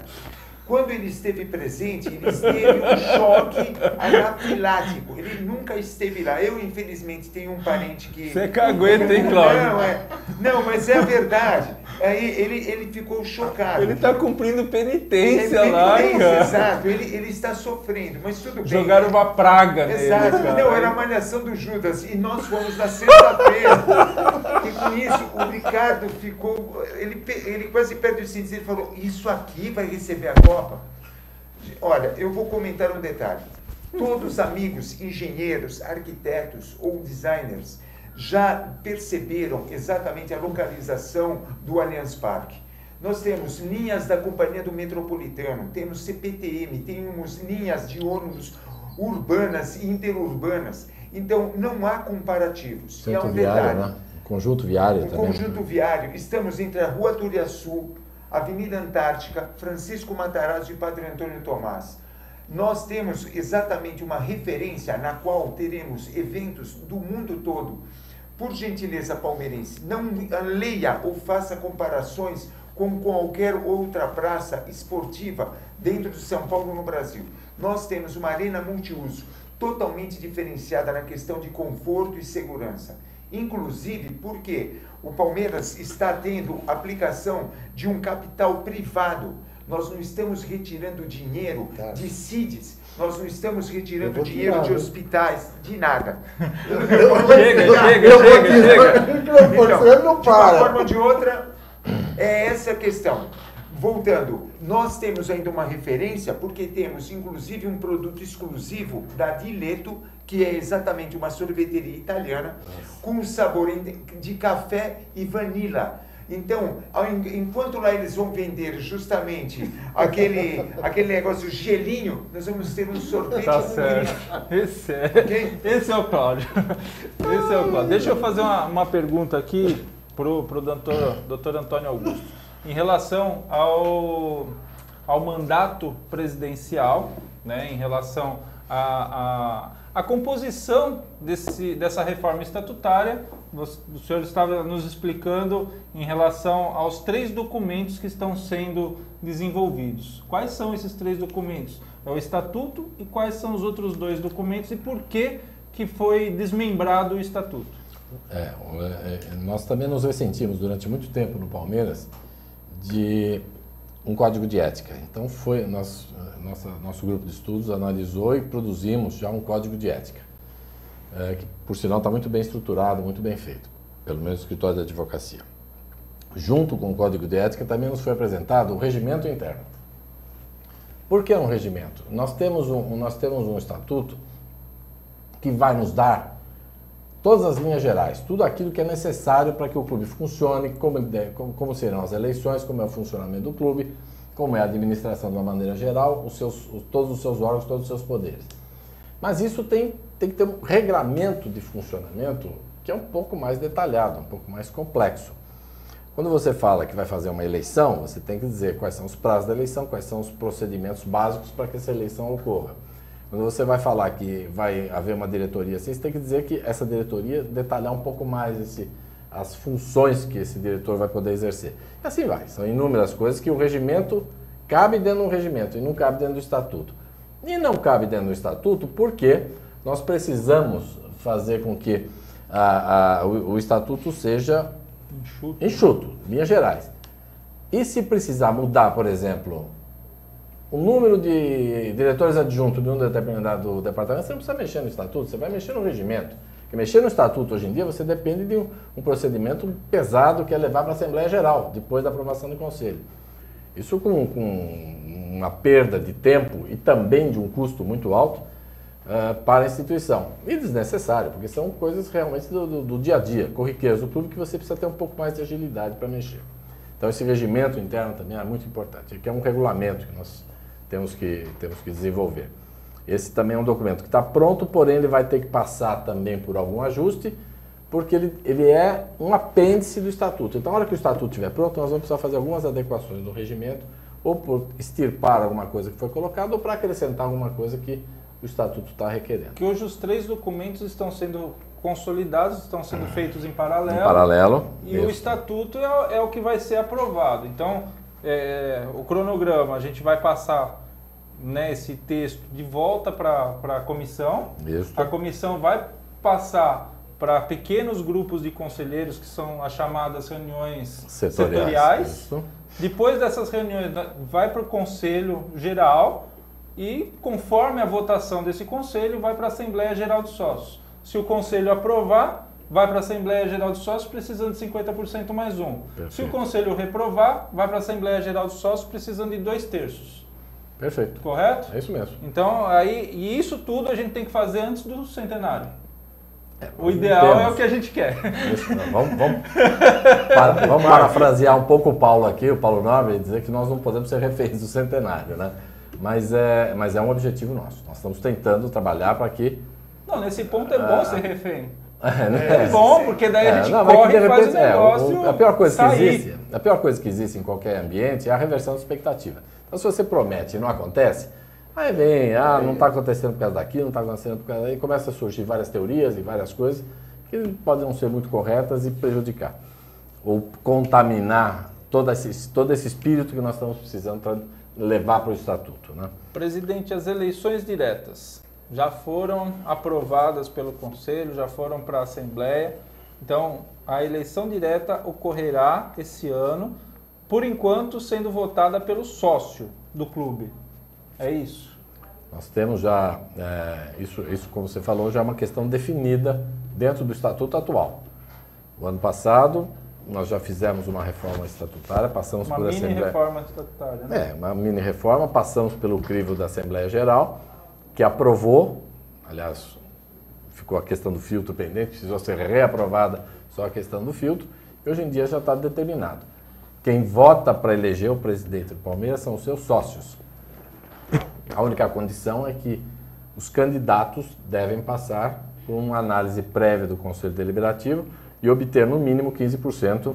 Quando ele esteve presente, ele esteve um choque anafilático. Ele nunca esteve lá. Eu, infelizmente, tenho um parente que... Você cagueta, hein, Cláudio? Não, mas é a verdade. Aí ele ficou chocado. Ele está cumprindo penitência lá, cara. Exato, ele está sofrendo, mas tudo bem. Jogaram uma praga nele. Exato, não, era a malhação do Judas. E nós fomos na sexta-feira. E com isso, o Ricardo ficou... Ele quase perde o sentido. Ele falou, isso aqui vai receber a Copa? Olha, eu vou comentar um detalhe. Todos os amigos, engenheiros, arquitetos ou designers já perceberam exatamente a localização do Allianz Parque. Nós temos linhas da Companhia do Metropolitano, temos CPTM, temos linhas de ônibus urbanas e interurbanas. Então, não há comparativos. Centro viário, né? Conjunto viário também. Conjunto viário. Estamos entre a Rua Turiaçu, Avenida Antártica, Francisco Matarazzo e Padre Antônio Tomás. Nós temos exatamente uma referência na qual teremos eventos do mundo todo. Por gentileza, palmeirense, não leia ou faça comparações com qualquer outra praça esportiva dentro de São Paulo, no Brasil. Nós temos uma arena multiuso, totalmente diferenciada na questão de conforto e segurança. Inclusive porque o Palmeiras está tendo aplicação de um capital privado. Nós não estamos retirando dinheiro de CIDs, nós não estamos retirando dinheiro de hospitais, de nada. Chega. Então, de uma forma ou de outra, é essa a questão. Voltando, nós temos ainda uma referência, porque temos inclusive um produto exclusivo da Dileto, que é exatamente uma sorveteria italiana, com sabor de café e vanila. Então, enquanto lá eles vão vender justamente aquele negócio gelinho, nós vamos ter um sorvete tá com certo. Esse é o Cláudio. Esse é o Cláudio. Deixa eu fazer uma pergunta aqui pro doutor Antônio Augusto. Em relação ao mandato presidencial, né, em relação à composição dessa reforma estatutária, o senhor estava nos explicando em relação aos 3 documentos que estão sendo desenvolvidos. Quais são esses 3 documentos? É o Estatuto e quais são os outros 2 documentos e por que foi desmembrado o Estatuto? Nós também nos ressentimos durante muito tempo no Palmeiras de um código de ética. Então nosso grupo de estudos analisou e produzimos já um código de ética, que por sinal está muito bem estruturado, muito bem feito, pelo menos no escritório de advocacia. Junto com o código de ética também nos foi apresentado o regimento interno. Por que um regimento? Nós temos um estatuto que vai nos dar todas as linhas gerais, tudo aquilo que é necessário para que o clube funcione, como serão as eleições, como é o funcionamento do clube, como é a administração de uma maneira geral, todos os seus órgãos, todos os seus poderes. Mas isso tem que ter um regramento de funcionamento que é um pouco mais detalhado, um pouco mais complexo. Quando você fala que vai fazer uma eleição, você tem que dizer quais são os prazos da eleição, quais são os procedimentos básicos para que essa eleição ocorra. Quando você vai falar que vai haver uma diretoria assim, você tem que dizer que essa diretoria detalhar um pouco mais as funções que esse diretor vai poder exercer. E assim vai. São inúmeras coisas que o regimento cabe dentro do regimento e não cabe dentro do estatuto. E não cabe dentro do estatuto porque nós precisamos fazer com que o estatuto seja enxuto, linhas gerais. E se precisar mudar, por exemplo, o número de diretores adjuntos de um determinado departamento, você não precisa mexer no estatuto, você vai mexer no regimento. Porque mexer no estatuto hoje em dia, você depende de um procedimento pesado que é levar para a Assembleia Geral, depois da aprovação do Conselho. Isso com uma perda de tempo e também de um custo muito alto para a instituição. E desnecessário, porque são coisas realmente do dia a dia, corriqueiras do clube, que você precisa ter um pouco mais de agilidade para mexer. Então esse regimento interno também é muito importante, que é um regulamento que nós temos que desenvolver. Esse também é um documento que está pronto, porém ele vai ter que passar também por algum ajuste, porque ele é um apêndice do Estatuto. Então, na hora que o Estatuto estiver pronto, nós vamos precisar fazer algumas adequações no regimento, ou por extirpar alguma coisa que foi colocada, ou para acrescentar alguma coisa que o Estatuto está requerendo. Que hoje os 3 documentos estão sendo consolidados, estão sendo feitos em paralelo. Em paralelo. E isso. O Estatuto é o que vai ser aprovado. Então, o cronograma, a gente vai passar, né, esse texto de volta para a comissão. Isso. A comissão vai passar para pequenos grupos de conselheiros, que são as chamadas reuniões setoriais. Isso. Depois dessas reuniões, vai para o Conselho Geral e, conforme a votação desse Conselho, vai para a Assembleia Geral de Sócios. Se o Conselho aprovar, vai para a Assembleia Geral de Sócios precisando de 50% mais um. Perfeito. Se o Conselho reprovar, vai para a Assembleia Geral de Sócios precisando de 2/3. O ideal é o que a gente quer. Isso, vamos parafrasear um pouco o Paulo aqui, o Paulo Nobre, e dizer que nós não podemos ser reféns do centenário, né? Mas é um objetivo nosso. Nós estamos tentando trabalhar para que... Não, nesse ponto é bom ser refém. É bom, porque daí a gente corre e faz o negócio a pior coisa sair. A pior coisa que existe em qualquer ambiente é a reversão da expectativa. Então, se você promete e não acontece, aí vem, não está acontecendo por causa daquilo, não está acontecendo por causa daí, começa a surgir várias teorias e várias coisas que podem não ser muito corretas e prejudicar. Ou contaminar todo esse espírito que nós estamos precisando para levar para o Estatuto, né? Presidente, as eleições diretas já foram aprovadas pelo Conselho, já foram para a Assembleia. Então, a eleição direta ocorrerá esse ano, por enquanto sendo votada pelo sócio do clube. É isso? Nós temos já, isso como você falou, já é uma questão definida dentro do Estatuto atual. O ano passado, nós já fizemos uma reforma estatutária, passamos por Assembleia... Uma mini-reforma estatutária, né? Uma mini-reforma, passamos pelo crivo da Assembleia Geral, que aprovou, aliás, ficou a questão do filtro pendente, precisou ser reaprovada só a questão do filtro, e hoje em dia já está determinado. Quem vota para eleger o presidente do Palmeiras são os seus sócios. A única condição é que os candidatos devem passar por uma análise prévia do Conselho Deliberativo e obter no mínimo 15%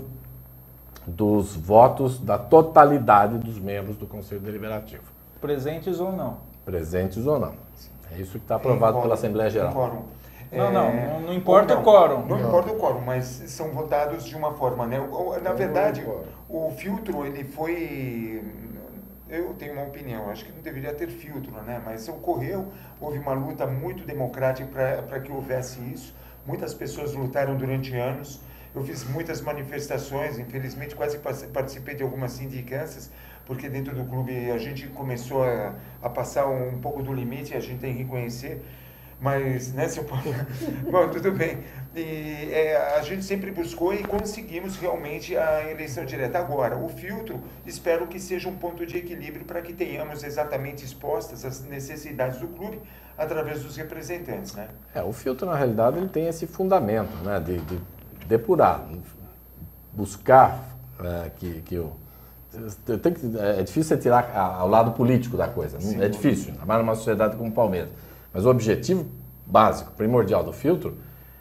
dos votos da totalidade dos membros do Conselho Deliberativo. Presentes ou não? Presentes ou não. É isso que está aprovado pela Assembleia Geral. Não importa o quórum. Não importa o quórum, mas são votados de uma forma, né? Na verdade, o filtro, ele foi... Eu tenho uma opinião, acho que não deveria ter filtro, né? Mas ocorreu, houve uma luta muito democrática para que houvesse isso. Muitas pessoas lutaram durante anos. Eu fiz muitas manifestações, infelizmente quase participei de algumas sindicâncias, porque dentro do clube a gente começou a passar um pouco do limite, a gente tem que reconhecer. Mas, né, seu Paulo? Bom, tudo bem. E a gente sempre buscou e conseguimos realmente a eleição direta. Agora, o filtro, espero que seja um ponto de equilíbrio para que tenhamos exatamente expostas as necessidades do clube através dos representantes, né? O filtro, na realidade, ele tem esse fundamento, né, de depurar, buscar é difícil você tirar ao lado político da coisa, é difícil, ainda mais numa sociedade como o Palmeiras. Mas o objetivo básico, primordial do filtro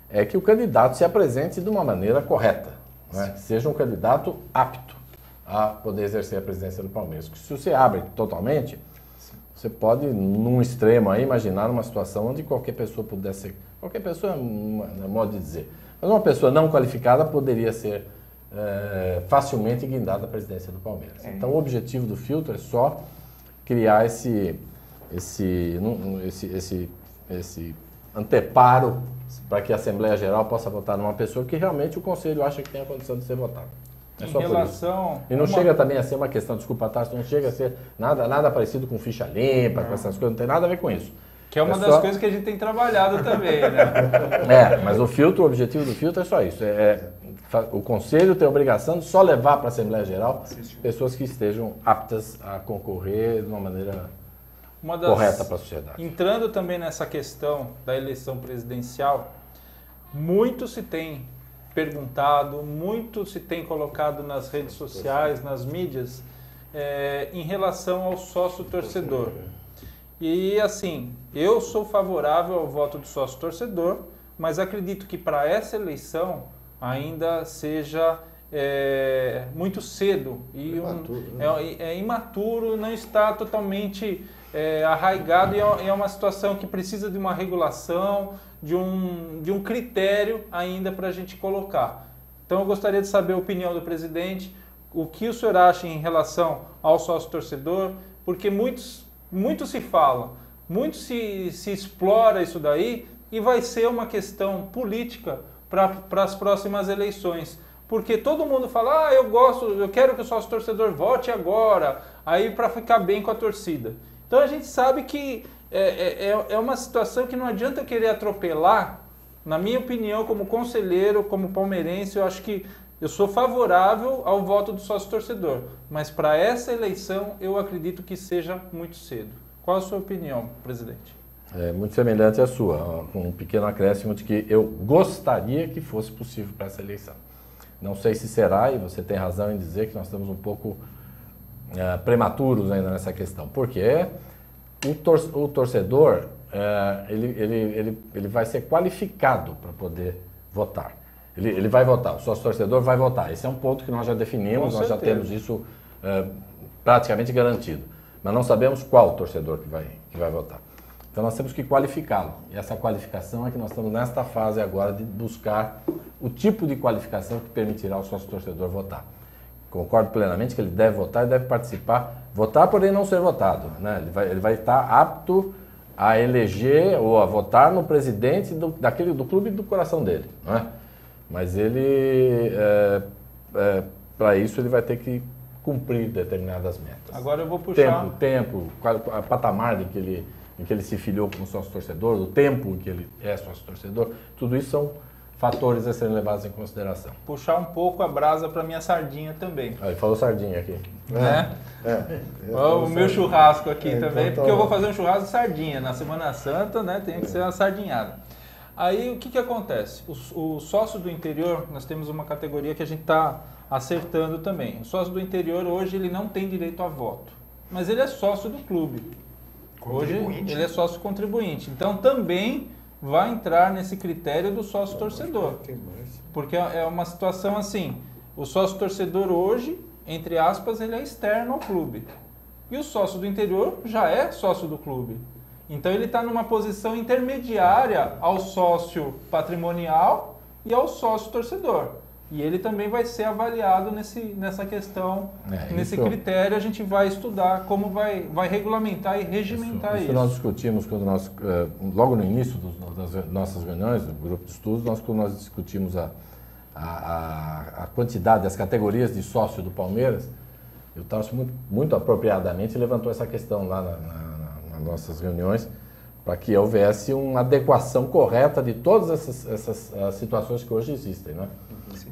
é que o candidato se apresente de uma maneira correta, né? Seja um candidato apto a poder exercer a presidência do Palmeiras. Porque se você abre totalmente, você pode, num extremo, aí, imaginar uma situação onde qualquer pessoa pudesse ser, qualquer pessoa é um modo de dizer, mas uma pessoa não qualificada poderia ser facilmente guindada à presidência do Palmeiras. Então o objetivo do filtro é só criar esse anteparo para que a Assembleia Geral possa votar numa pessoa que realmente o Conselho acha que tem a condição de ser votada. É só por isso. E não chega também a ser uma questão, desculpa, Tarso, não chega a ser nada parecido com ficha limpa, com essas coisas, não tem nada a ver com isso. Que é uma das coisas que a gente tem trabalhado também, né? Mas o objetivo do filtro é só isso. O Conselho tem a obrigação de só levar para a Assembleia Geral pessoas que estejam aptas a concorrer de uma maneira correta para a sociedade. Entrando também nessa questão da eleição presidencial, muito se tem perguntado, muito se tem colocado nas redes sociais, nas mídias, em relação ao sócio-torcedor. E assim, eu sou favorável ao voto do sócio-torcedor, mas acredito que para essa eleição ainda seja muito cedo e imaturo, não está totalmente arraigado e é uma situação que precisa de uma regulação, de um critério ainda para a gente colocar. Então eu gostaria de saber a opinião do presidente, o que o senhor acha em relação ao sócio-torcedor, porque muito se fala, muito se explora isso daí e vai ser uma questão política para as próximas eleições. Porque todo mundo fala, eu quero que o sócio-torcedor vote agora, aí para ficar bem com a torcida. Então a gente sabe que é uma situação que não adianta querer atropelar. Na minha opinião, como conselheiro, como palmeirense, eu acho que eu sou favorável ao voto do sócio-torcedor. Mas para essa eleição, eu acredito que seja muito cedo. Qual a sua opinião, presidente? É muito semelhante à sua, com um pequeno acréscimo de que eu gostaria que fosse possível para essa eleição. Não sei se será, e você tem razão em dizer que nós estamos um pouco prematuros ainda nessa questão. Porque o torcedor, ele vai ser qualificado para poder votar. Ele vai votar, o sócio-torcedor vai votar. Esse é um ponto que nós já definimos, nós já temos isso praticamente garantido. Mas não sabemos qual torcedor que vai votar. Então nós temos que qualificá-lo. E essa qualificação é que nós estamos nesta fase agora de buscar o tipo de qualificação que permitirá ao sócio-torcedor votar. Concordo plenamente que ele deve votar e deve participar. Votar, porém não ser votado, né? Ele vai estar apto a eleger ou a votar no presidente do clube do coração dele, não é? Mas ele, para isso, ele vai ter que cumprir determinadas metas. Agora eu vou puxar... Tempo, patamar em que ele se filiou como sócio-torcedor, o tempo em que ele é sócio-torcedor, tudo isso são fatores a serem levados em consideração. Puxar um pouco a brasa para minha sardinha também. Ele falou sardinha aqui. Né? O meu churrasco aqui também, porque eu vou fazer um churrasco de sardinha. Na Semana Santa, né, tem que ser uma sardinhada. Aí o que acontece? O sócio do interior, nós temos uma categoria que a gente está acertando também. O sócio do interior hoje ele não tem direito a voto, mas ele é sócio do clube. Hoje ele é sócio contribuinte. Então também vai entrar nesse critério do sócio torcedor. Porque é uma situação assim, o sócio torcedor hoje, entre aspas, ele é externo ao clube. E o sócio do interior já é sócio do clube. Então ele está numa posição intermediária ao sócio patrimonial e ao sócio torcedor. E ele também vai ser avaliado nessa questão, nesse critério. A gente vai estudar como vai regulamentar e regimentar isso. Isso nós discutimos logo no início das nossas reuniões, do grupo de estudos, quando nós discutimos a quantidade, as categorias de sócio do Palmeiras. Eu estava muito apropriadamente levantou essa questão lá nas nossas reuniões, para que houvesse uma adequação correta de todas essas situações que hoje existem, né?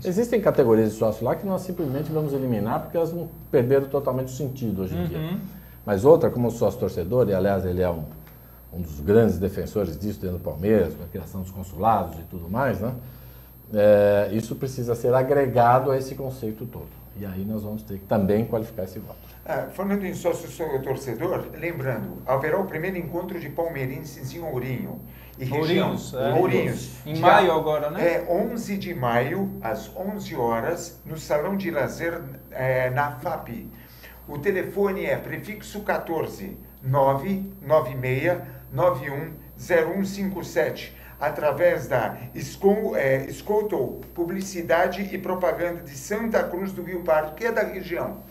Existem categorias de sócio lá que nós simplesmente vamos eliminar porque elas não perderam totalmente o sentido hoje em dia. Mas outra, como o sócio-torcedor, e aliás ele é um dos grandes defensores disso dentro do Palmeiras, com a criação dos consulados e tudo mais, né? Isso precisa ser agregado a esse conceito todo. E aí nós vamos ter que também qualificar esse voto. Falando em sócio-torcedor, lembrando, haverá o primeiro encontro de palmeirenses em Ourinho. Ourinhos. Em maio agora, né? 11 de maio, às 11 horas, no Salão de Lazer, na FAP. O telefone é prefixo 14 996 91 0157, através da Escolto Publicidade e Propaganda de Santa Cruz do Rio Pardo, que é da região.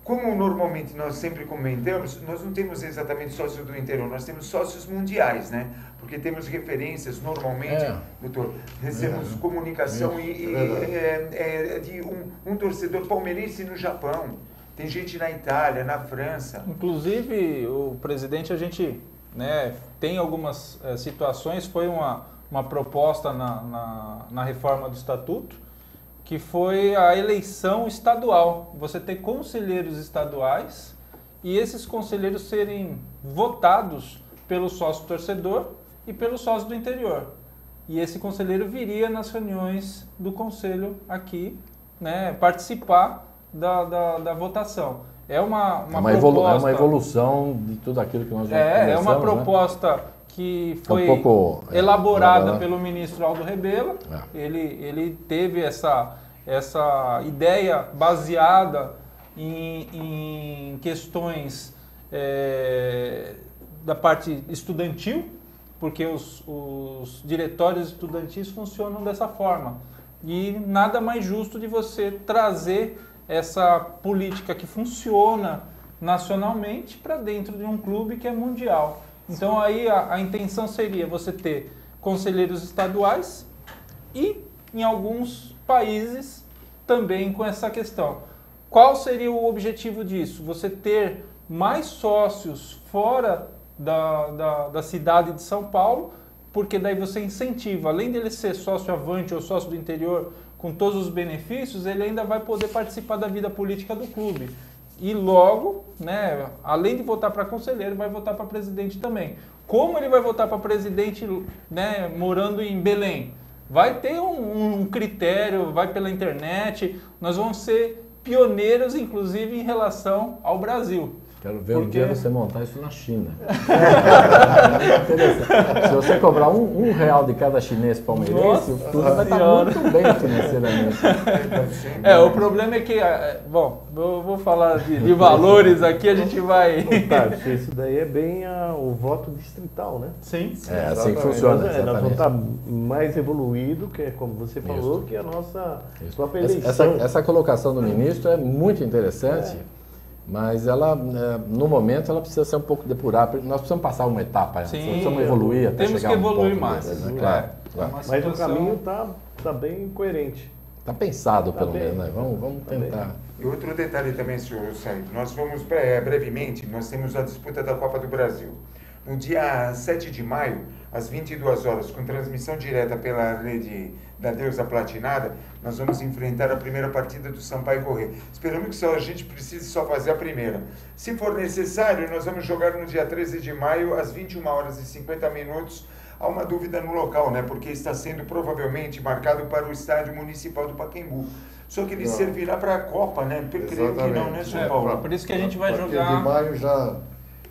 Como normalmente nós sempre comentamos, nós não temos exatamente sócios do interior, nós temos sócios mundiais, né? Porque temos referências normalmente, doutor, recebemos comunicação de um torcedor palmeirense no Japão, tem gente na Itália, na França. Inclusive, o presidente, a gente tem algumas situações, foi uma proposta na reforma do Estatuto, que foi a eleição estadual. Você ter conselheiros estaduais e esses conselheiros serem votados pelo sócio torcedor e pelo sócio do interior. E esse conselheiro viria nas reuniões do conselho aqui, né, participar da votação. É uma evolução de tudo aquilo que nós já conversamos. É uma proposta, né, que foi elaborada pelo ministro Aldo Rebelo. Ele teve essa ideia baseada em questões da parte estudantil, porque os diretórios estudantis funcionam dessa forma. E nada mais justo de você trazer essa política que funciona nacionalmente para dentro de um clube que é mundial. Então aí a intenção seria você ter conselheiros estaduais e em alguns países também com essa questão. Qual seria o objetivo disso? Você ter mais sócios fora da cidade de São Paulo, porque daí você incentiva, além dele ser sócio avante ou sócio do interior com todos os benefícios, ele ainda vai poder participar da vida política do clube. E logo, né, além de votar para conselheiro, vai votar para presidente também. Como ele vai votar para presidente, né, morando em Belém? Vai ter um critério, vai pela internet, nós vamos ser pioneiros, inclusive, em relação ao Brasil. Quero ver um dia você montar isso na China. Se você cobrar R$1 de cada chinês palmeirense, tudo vai estar muito bem financeiramente. O problema é que, bom, eu vou falar de valores aqui, a gente vai... Isso daí é bem o voto distrital, né? Sim. É assim que funciona, Nós vamos exatamente. estar mais evoluído, que é como você falou, Isso. que a nossa própria eleição. Essa colocação do ministro é muito interessante. Mas ela, no momento, ela precisa ser um pouco depurada. Nós precisamos passar uma etapa, Sim, precisamos evoluir até temos chegar que a um evoluir ponto mais. desse, né? É. Claro. Mas o caminho está bem coerente. Está pensado, pelo bem. menos, né? Vamos tentar. E outro detalhe também, senhor Said, nós vamos brevemente, nós temos a disputa da Copa do Brasil. No dia 7 de maio, às 22 horas, com transmissão direta pela rede da Deusa Platinada, nós vamos enfrentar a primeira partida do Sampaio Corrêa. Esperamos que a gente precise só fazer a primeira. Se for necessário, nós vamos jogar no dia 13 de maio, às 21 horas e 50 minutos. Há uma dúvida no local, né? Porque está sendo provavelmente marcado para o estádio municipal do Pacaembu. Só que ele servirá para a Copa, né? Eu creio que não, né, São Paulo? Por isso que a gente vai A partir jogar... de maio já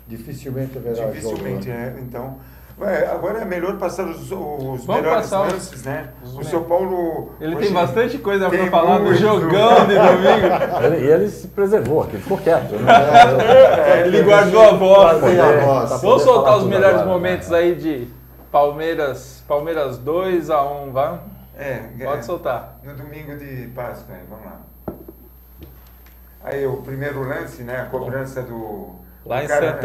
dificilmente haverá Dificilmente, jogo, né? né? Então, agora é melhor passar os melhores passar lances, né? O São Paulo... Ele hoje tem bastante coisa para tem falar do muito. jogão de domingo. E ele se preservou aqui, ficou quieto. Né? Ele guardou a voz. Tem a voz. Vamos soltar falar os tudo melhores agora, momentos aí de Palmeiras 2-1, vai? Pode soltar. No domingo de Páscoa, vamos lá. Aí o primeiro lance, né? A cobrança do... Lá em, cara,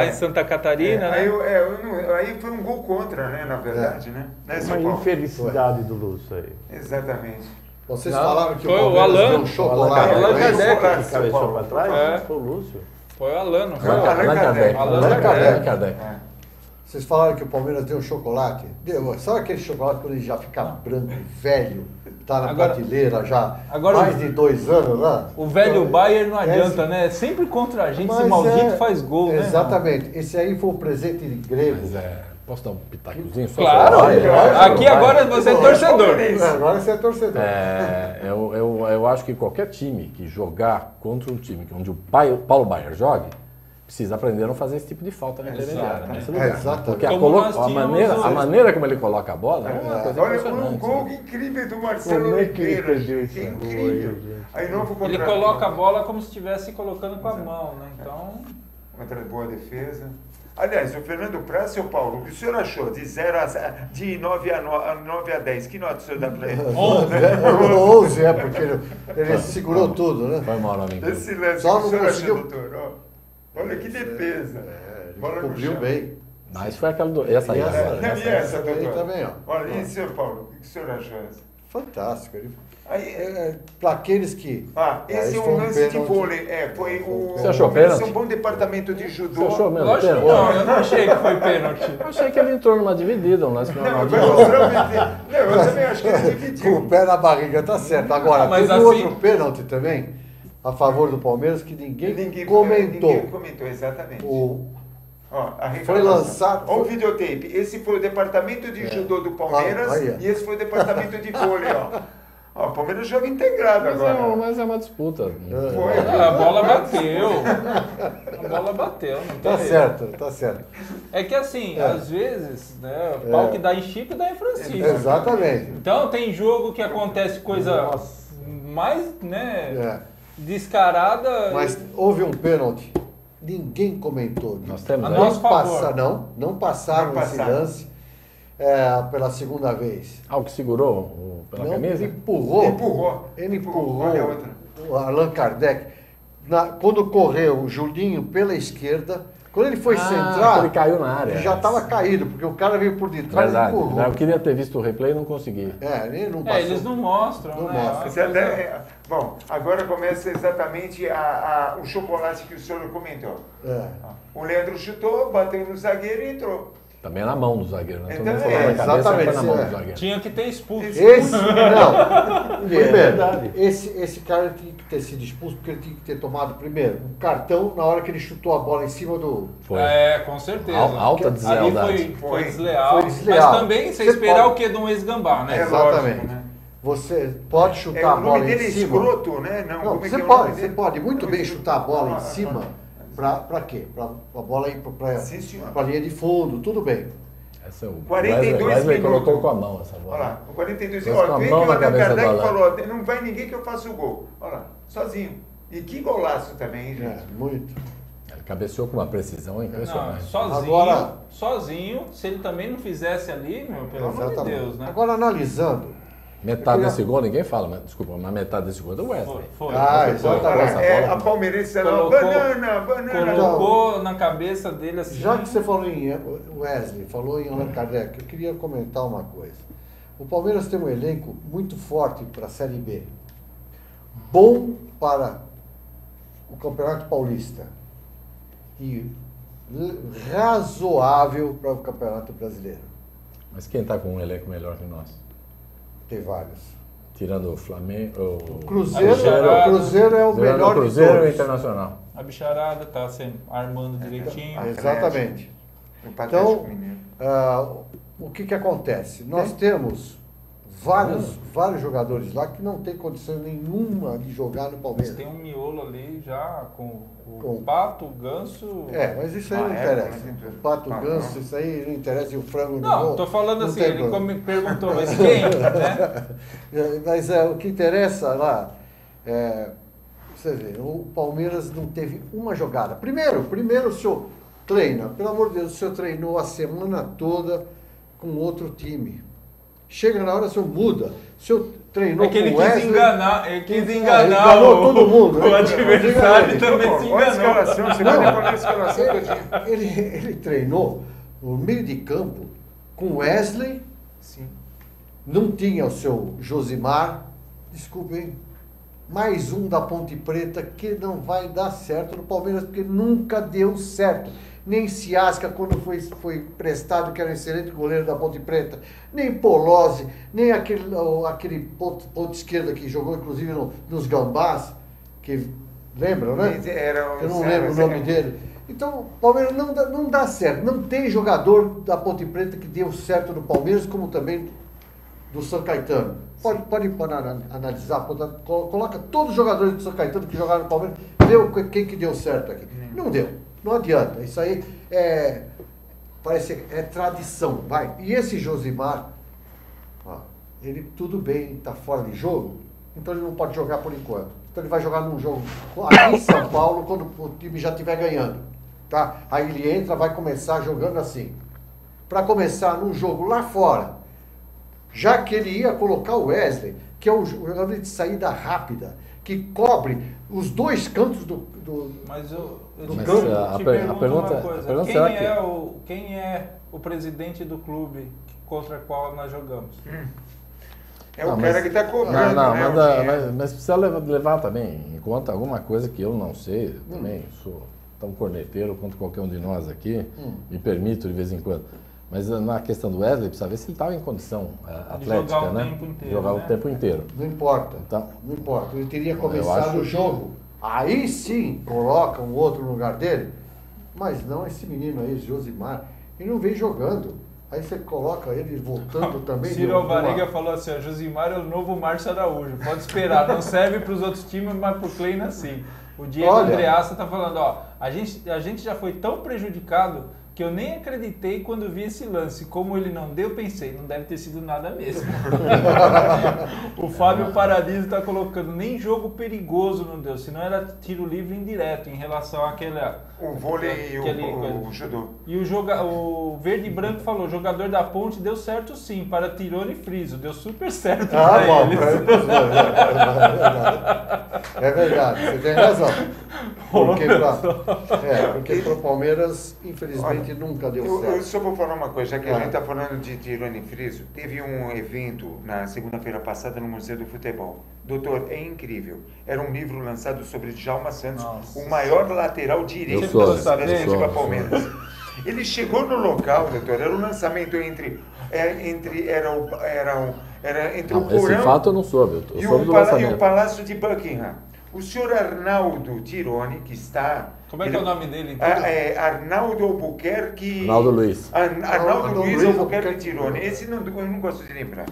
em Santa Catarina, né? Aí foi um gol contra, né? Na verdade, né? São Uma Paulo? infelicidade do Lúcio aí. Exatamente. Vocês Não, falaram que foi o Palmeiras Alan. deu um chocolate. Allan não é isso? Kardec. Que cabeçou para trás, É. foi o Lúcio. Foi o Alan, não foi? Allan Kardec. Allan Kardec. Vocês falaram que o Palmeiras deu um chocolate. Deu. Sabe aquele chocolate quando ele já fica branco, velho, tá na Agora- prateleira já agora- mais de 2 anos lá? O velho Bayern não É, adianta, né? Sempre contra a gente, esse Mas maldito faz gol, né? Exatamente. Esse aí foi um presente de grego. Mas posso dar um pitacozinho? Só Claro, pra- aqui agora você é torcedor. Agora você é torcedor. Eu acho que qualquer time que jogar contra um time onde o Paulo Baier jogue, precisa aprender a não fazer esse tipo de falta na intermediária. Nesse lugar. Exatamente. Porque Como nós a tínhamos maneira como ele coloca a bola é uma coisa Olha o impressionante. gol incrível do Marcelo Como é que ele Oliveira. perdeu esse Que gol aí, incrível. gente? Aí novo Ele contrato. coloca a bola como se estivesse colocando com a mão, né? Então, Outra boa defesa. Aliás, o Fernando Praz, seu Paulo, o que o senhor achou de 9 a 10? Que nota o senhor dá para ele? 11 porque ele segurou tudo, né? Foi mal, amigo. Esse lance Só que o não senhor achou, conseguiu- doutor? Ó, olha que defesa. Ele Bola no cobriu chão. bem. Mas foi aquela essa aí E essa- agora. E essa, aí doutor? também, ó. Olha, e senhor Paulo, o que o senhor achou? Fantástico. Aí, Para aqueles que. esse é foi um lance de pênalti. vôlei. Foi o. Você achou Palmeiras pênalti? é um bom departamento de judô. Você achou mesmo? lógico que pênalti? não, eu não achei que foi pênalti. Eu achei que ele entrou numa dividida, um lance Não, normal. vai mostrar o vídeo. Não, eu também acho que ele Com o dividiu. pé na barriga, tá certo. Agora, Mas teve assim- outro pênalti também, a favor do Palmeiras, que ninguém comentou. Ninguém comentou, exatamente. O, Ó, a Foi reclamação. lançado- Ó o videotape. Esse foi o departamento de judô do Palmeiras Aí, ó. e esse foi o departamento de vôlei, ó. Ó, o Palmeiras joga integrado agora. Mas é uma disputa. Foi. A bola bateu. A bola bateu, não tem tá jeito. certo, tá certo. É que assim, às vezes, né, o pau que dá em Chico dá em Francisco. Exatamente. Então tem jogo que acontece coisa mais, né, É. descarada. Mas houve um pênalti, ninguém comentou. Nós temos A aí. nosso favor. Não passaram Não esse passaram. lance pela segunda vez. Ah, o que segurou pela Não, camisa? empurrou. Ele empurrou Olha a outra. o Allan Kardec. Quando correu o Julinho pela esquerda, quando ele foi centrar, ele caiu na área. ele já estava caído, porque o cara veio por detrás e Verdade. empurrou. Eu queria ter visto o replay e não consegui. Ele não passou. eles não mostram, Não né? mostram. Você até- bom, agora começa exatamente o chocolate que o senhor comentou. É. O Leandro chutou, bateu no zagueiro e entrou. Também é na mão do zagueiro, né? Todo mundo Então, falou na cabeça, foi na exatamente, mão é. do zagueiro. Tinha que ter expulso. Primeiro, esse cara tinha que ter sido expulso porque ele tinha que ter tomado, primeiro, um cartão na hora que ele chutou a bola em cima do... Foi. Com certeza. Alta Ali deslealdade. foi desleal. Foi desleal. Mas também você Você esperar pode- o que de um ex-gambá, né? Exatamente. lógico, né? Você pode chutar O a nome bola em dele é cima... escroto, né? Não, Não, como é que você é o nome pode, você dele? pode muito bem chutar a bola em cima. Pra quê? Pra a bola ir Sim, senhor. pra linha de fundo, tudo bem. Essa é o 42 Wesley minutos. colocou com a mão essa bola. Olha lá, o 42 Trouxe com a vem que mão o na Allan cabeça do Kardec Alain. falou, não vai ninguém que eu faça o gol. Olha lá, sozinho. E que golaço também, hein, gente? Muito. Ele cabeceou com uma precisão Não, impressionante. sozinho, se ele também não fizesse ali, meu, pelo amor de Exatamente. Deus, né? Agora, analisando... Metade desse gol ninguém fala, mas, desculpa, mas metade desse gol é do Wesley. Foi. exatamente. A palmeirense ela, Colocou- banana. Colocou na cabeça dele assim. Já que você falou em Wesley, falou em Allan Kardec, eu queria comentar uma coisa. O Palmeiras tem um elenco muito forte para a Série B. Bom para o Campeonato Paulista. E razoável para o Campeonato Brasileiro. Mas quem tá com um elenco melhor que nós? Tem vários. Tirando o Flamengo. O Cruzeiro é o Tirando melhor o Cruzeiro de e o todos. Internacional. A bicharada tá sempre armando direitinho. Exatamente. Então, Então, o que acontece? Nós temos vários jogadores lá que não tem condição nenhuma de jogar no Mas Palmeiras. tem um miolo ali já com o Com- Pato, o Ganso. Mas isso aí não interessa. O Pato, o Ganso, isso aí não interessa, e o frango no Não, gol, tô falando não assim, tem ele problema. me perguntou, mas quem? Né? Mas o que interessa lá, você vê, o Palmeiras não teve uma jogada. Primeiro o senhor treina, pelo amor de Deus, o senhor treinou a semana toda com outro time. Chega na hora, o senhor muda. O senhor treinou É que ele com o quis Wesley. enganar, Ele enganou todo mundo. O adversário Ele- também se olha a enganou. escalação, você vai decorar a escalação todinha. Ele treinou o meio de campo com Wesley, Sim. não tinha o seu Josimar, desculpem, mais um da Ponte Preta que não vai dar certo no Palmeiras, porque nunca deu certo. Nem Ciasca, quando foi prestado, que era um excelente goleiro da Ponte Preta, nem Polozzi, nem aquele ponto esquerdo que jogou, inclusive, nos Gambás, que lembram, né? Eu não lembro o nome dele. Então, o Palmeiras não dá certo. Não tem jogador da Ponte Preta que deu certo no Palmeiras, como também do São Caetano. Pode analisar, coloca todos os jogadores do São Caetano que jogaram no Palmeiras, vê quem que deu certo aqui. Não deu. Não adianta. Isso aí parece tradição. Vai. E esse Josimar, ele tudo bem, está fora de jogo, então ele não pode jogar por enquanto. Então ele vai jogar num jogo aqui em São Paulo, quando o time já estiver ganhando. Tá? Aí ele entra, vai começar jogando assim. Para começar num jogo lá fora, já que ele ia colocar o Wesley, que é um jogador de saída rápida, que cobre os dois cantos do Mas eu Mas te pergunto pergunta- uma coisa. a pergunta será Quem é o presidente do clube contra o qual nós jogamos? É o Não, cara mas- que está cobrando, Não, né? mas precisa levar também em conta alguma coisa que eu não sei, também sou tão corneteiro quanto qualquer um de nós aqui, me permito de vez em quando. Mas na questão do Wesley, precisa ver se ele estava em condição atlética, jogar o né? tempo inteiro, Jogar né? o tempo inteiro. Não importa. Então, Não importa. Ele teria Eu começado acho o que- jogo. Aí sim, coloca um outro no lugar dele. Mas não esse menino aí, Josimar. Ele não vem jogando. Aí você coloca ele voltando também. Ciro de uma- Alvarenga falou assim, ó, Josimar é o novo Márcio Araújo. Pode esperar, não serve para os outros times, mas pro Kleina sim. O Diego Olha. Andreassa tá falando, ó, a gente já foi tão prejudicado que eu nem acreditei quando vi esse lance. Como ele não deu, pensei, não deve ter sido nada mesmo. O Fábio Paradiso tá colocando, nem jogo perigoso não deu, senão era tiro livre indireto em relação àquela... O vôlei e aquele o judô. E o Verde e Branco falou, jogador da Ponte deu certo sim, para Tirone e Friso, deu super certo para bom, eles. é verdade, você tem razão. Porque para o Palmeiras, infelizmente, nunca deu certo. Eu só vou falar uma coisa, já que a gente está falando de Tirone Friso, teve um evento na segunda-feira passada no Museu do Futebol. Doutor, é incrível. Era um livro lançado sobre Djalma Santos, o maior lateral direito da Sociedade Esportiva Palmeiras. Ele chegou no local, doutor, era um lançamento entre o porão esse fato eu não soube. E o Palácio de Buckingham. O senhor Arnaldo Tirone, que está... Como é que é o nome dele? Então? Arnaldo Albuquerque... Arnaldo Luiz. Arnaldo Luiz Albuquerque Tirone. Esse eu não gosto de lembrar.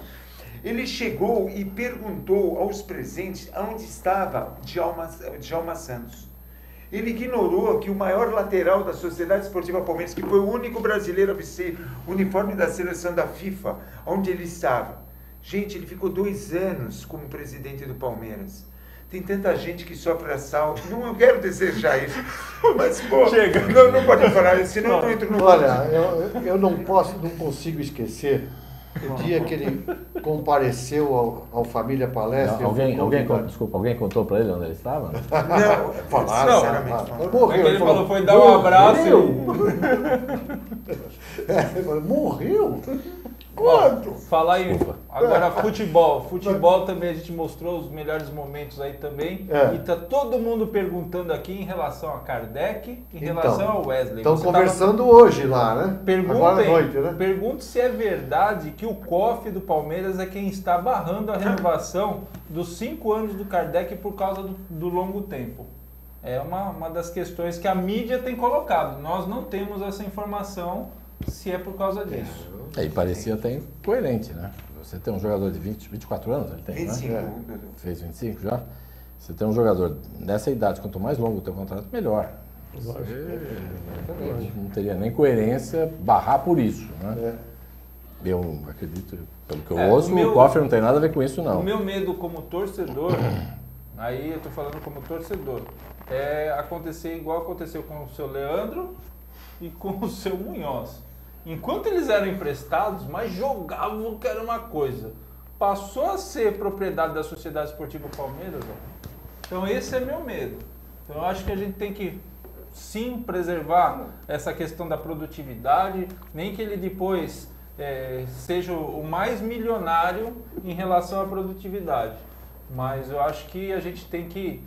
Ele chegou e perguntou aos presentes onde estava Djalma Santos. Ele ignorou que o maior lateral da Sociedade Esportiva Palmeiras, que foi o único brasileiro a vestir o uniforme da seleção da FIFA, onde ele estava. Gente, ele ficou 2 anos como presidente do Palmeiras. Tem tanta gente que sofre assalto. Não quero desejar isso. Mas, pô, chega. Não pode falar, senão eu não entro no... Olha, eu não consigo esquecer o dia que ele compareceu ao Família Palestra. Alguém contou para ele onde ele estava? Não, sinceramente. Morreu. Ele falou, foi dar um abraço. Morreu? Quanto? Falar aí. Agora, futebol. Futebol também a gente mostrou os melhores momentos aí também. E tá todo mundo perguntando aqui em relação a Kardec, em relação ao Wesley. Estão conversando hoje lá, né? Agora à noite, né? Pergunto se é verdade que o COF do Palmeiras é quem está barrando a renovação dos 5 anos do Kardec por causa do longo tempo. É uma das questões que a mídia tem colocado. Nós não temos essa informação se é por causa disso. E parecia até incoerente, né? Você tem um jogador de 24 anos, ele tem, 25, né? Fez 25 já. Você tem um jogador dessa idade, quanto mais longo o teu contrato, melhor. Não teria nem coerência barrar por isso, né? Eu acredito, pelo que eu ouço, o COF não tem nada a ver com isso, não. O meu medo como torcedor, aí eu tô falando como torcedor, é acontecer igual aconteceu com o seu Leandro e com o seu Munhoz. Enquanto eles eram emprestados, mas jogavam que era uma coisa. Passou a ser propriedade da Sociedade Esportiva Palmeiras, ó. Então esse é meu medo. Então eu acho que a gente tem que sim preservar essa questão da produtividade, nem que ele depois seja o mais milionário em relação à produtividade. Mas eu acho que a gente tem que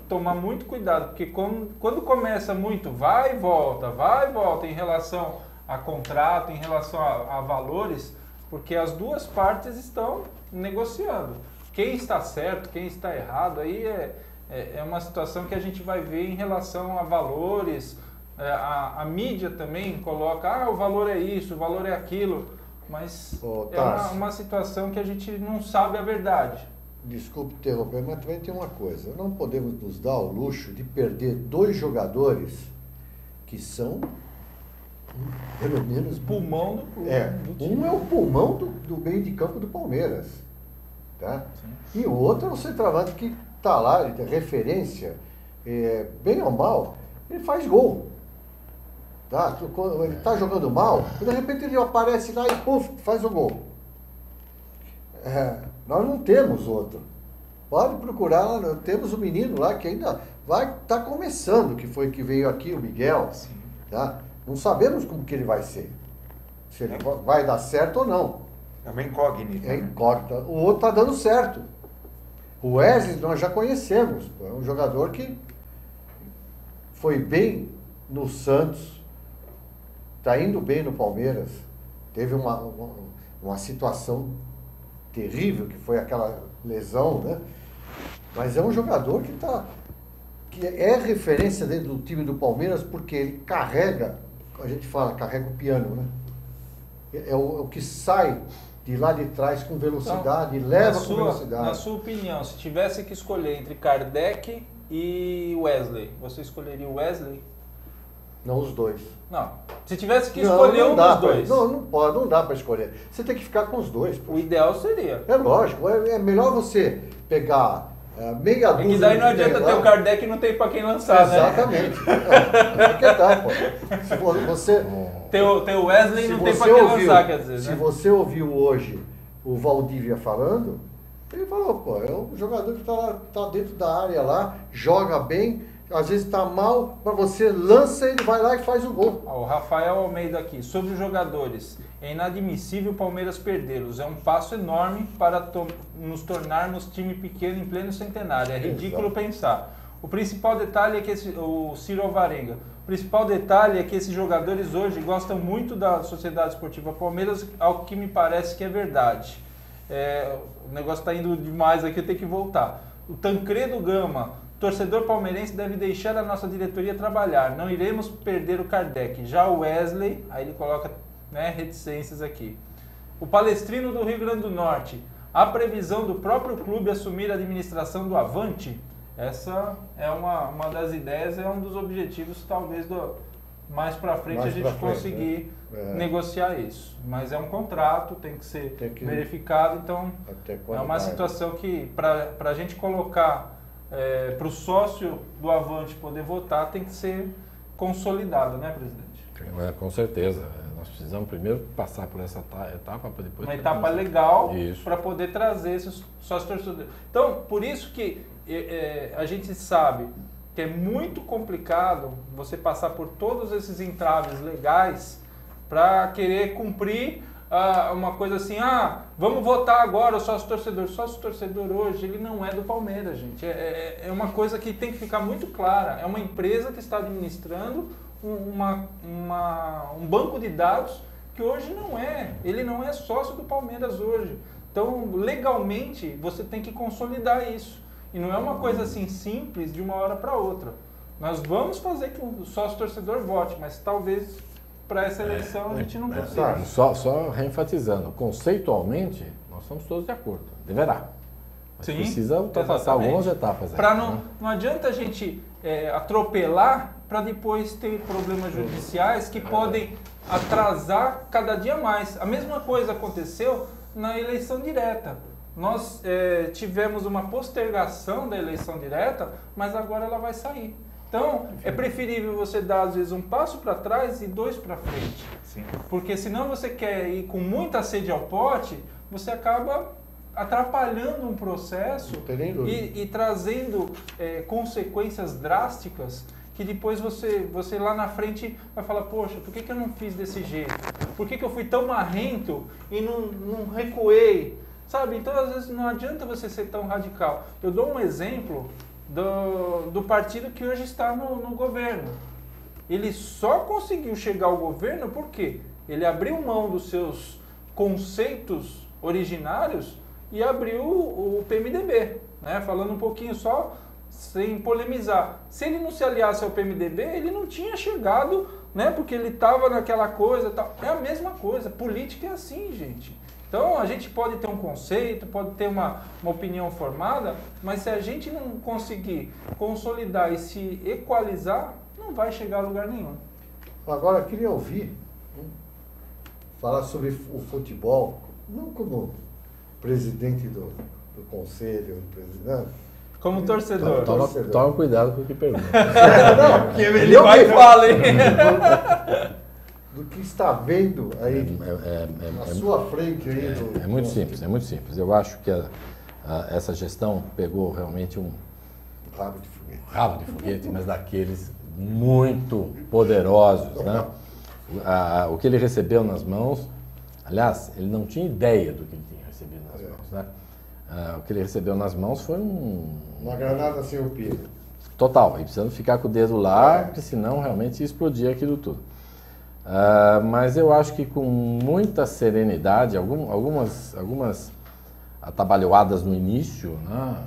tomar muito cuidado, porque quando começa muito vai e volta em relação a contrato, em relação a valores, porque as duas partes estão negociando. Quem está certo, quem está errado, aí é uma situação que a gente vai ver em relação a valores. A mídia também coloca, o valor é isso, o valor é aquilo, mas é uma situação que a gente não sabe a verdade. Desculpe interromper, mas também tem uma coisa, não podemos nos dar o luxo de perder 2 jogadores que são pelo menos pulmão do time. Um é o pulmão do meio de campo do Palmeiras, tá? E o outro é o centroavante que está lá, ele tem referência, bem ou mal, ele faz gol, tá? Quando ele está jogando mal, de repente ele aparece lá e faz o gol. Nós não temos outro. Pode procurar, temos um menino lá que ainda vai estar começando, que veio aqui, o Miguel, tá? Não sabemos como que ele vai ser. Se ele vai dar certo ou não. É uma incógnita. É incógnita. O outro está dando certo. O Wesley nós já conhecemos. É um jogador que foi bem no Santos, está indo bem no Palmeiras. Teve uma situação terrível, que foi aquela lesão, né? Mas é um jogador que é referência dentro do time do Palmeiras, porque ele carrega, a gente fala, carrega o piano, né? É o que sai de lá de trás com velocidade, então, leva com velocidade. Na sua opinião, se tivesse que escolher entre Kardec e Wesley, você escolheria o Wesley? Não, os dois. Não. Se tivesse que escolher um dos dois. Não dá para escolher. Você tem que ficar com os dois. O ideal seria. É lógico. É melhor você pegar meia dúzia. E daí não adianta ter o Kardec e não tem para quem lançar, exatamente. Né? Se você... Tem o Wesley e não tem para quem lançar, quer dizer. Se você ouviu hoje o Valdívia falando, ele falou, é um jogador que está dentro da área lá, joga bem, às vezes está mal, para você lança, ele vai lá e faz o gol. O Rafael Almeida aqui, sobre os jogadores, é inadmissível o Palmeiras perdê-los, é um passo enorme para nos tornarmos time pequeno em pleno centenário, é ridículo pensar. O principal detalhe é que o Ciro Alvarenga, o principal detalhe é que esses jogadores hoje gostam muito da Sociedade Esportiva Palmeiras, ao que me parece que é verdade. O negócio está indo demais aqui, eu tenho que voltar. O Tancredo Gama, torcedor palmeirense deve deixar a nossa diretoria trabalhar, não iremos perder o Kardec. Já o Wesley, aí ele coloca, né, reticências aqui. O Palestrino do Rio Grande do Norte, a previsão do próprio clube assumir a administração do Avante, essa é uma das ideias, é um dos objetivos, talvez, mais para frente a gente conseguir negociar isso. Mas é um contrato, tem que ser verificado, então é uma situação que, para a gente colocar, para o sócio do Avante poder votar, tem que ser consolidado, né, presidente? Com certeza. Nós precisamos primeiro passar por essa etapa para depois... Uma etapa legal para poder trazer esses sócios torcedores. Então, por isso que a gente sabe que é muito complicado você passar por todos esses entraves legais para querer cumprir uma coisa assim, vamos votar agora o sócio torcedor. O sócio torcedor hoje, ele não é do Palmeiras, gente. É uma coisa que tem que ficar muito clara. É uma empresa que está administrando um banco de dados que hoje ele não é sócio do Palmeiras hoje. Então, legalmente, você tem que consolidar isso. E não é uma coisa assim simples de uma hora para outra. Nós vamos fazer que o sócio torcedor vote, mas talvez para essa eleição a gente não consiga. Só reenfatizando, conceitualmente, nós estamos todos de acordo. Deverá. Mas sim, precisa ultrapassar algumas etapas. Não adianta a gente atropelar para depois ter problemas judiciais que podem atrasar cada dia mais. A mesma coisa aconteceu na eleição direta. Nós tivemos uma postergação da eleição direta, mas agora ela vai sair. Então, é preferível você dar, às vezes, um passo para trás e 2 para frente. Sim. Porque senão você quer ir com muita sede ao pote, você acaba atrapalhando um processo e trazendo consequências drásticas que depois você lá na frente vai falar, poxa, por que eu não fiz desse jeito? Por que eu fui tão marrento e não recuei? Sabe? Então, às vezes, não adianta você ser tão radical. Eu dou um exemplo do partido que hoje está no governo. Ele só conseguiu chegar ao governo porque ele abriu mão dos seus conceitos originários e abriu o PMDB, né? Falando um pouquinho só, sem polemizar. Se ele não se aliasse ao PMDB, ele não tinha chegado, né? Porque ele estava naquela coisa, tal. É a mesma coisa. Política é assim, gente. Então, a gente pode ter um conceito, pode ter uma opinião formada, mas se a gente não conseguir consolidar e se equalizar, não vai chegar a lugar nenhum. Agora, eu queria ouvir falar sobre o futebol, não como presidente do conselho, presidente. Como torcedor. Toma cuidado com o que pergunta. Não, ele vai e fala, hein? Do que está vendo aí na sua frente aí. É muito simples, é muito simples. Eu acho que essa gestão pegou realmente um rabo de foguete, mas daqueles muito poderosos, né? O que ele recebeu nas mãos, aliás, ele não tinha ideia do que ele tinha recebido nas mãos, né? O que ele recebeu nas mãos foi uma granada sem o pio. Total, e precisando ficar com o dedo lá, porque senão realmente ia explodir aquilo tudo. Mas eu acho que com muita serenidade, algumas atabalhoadas no início, né?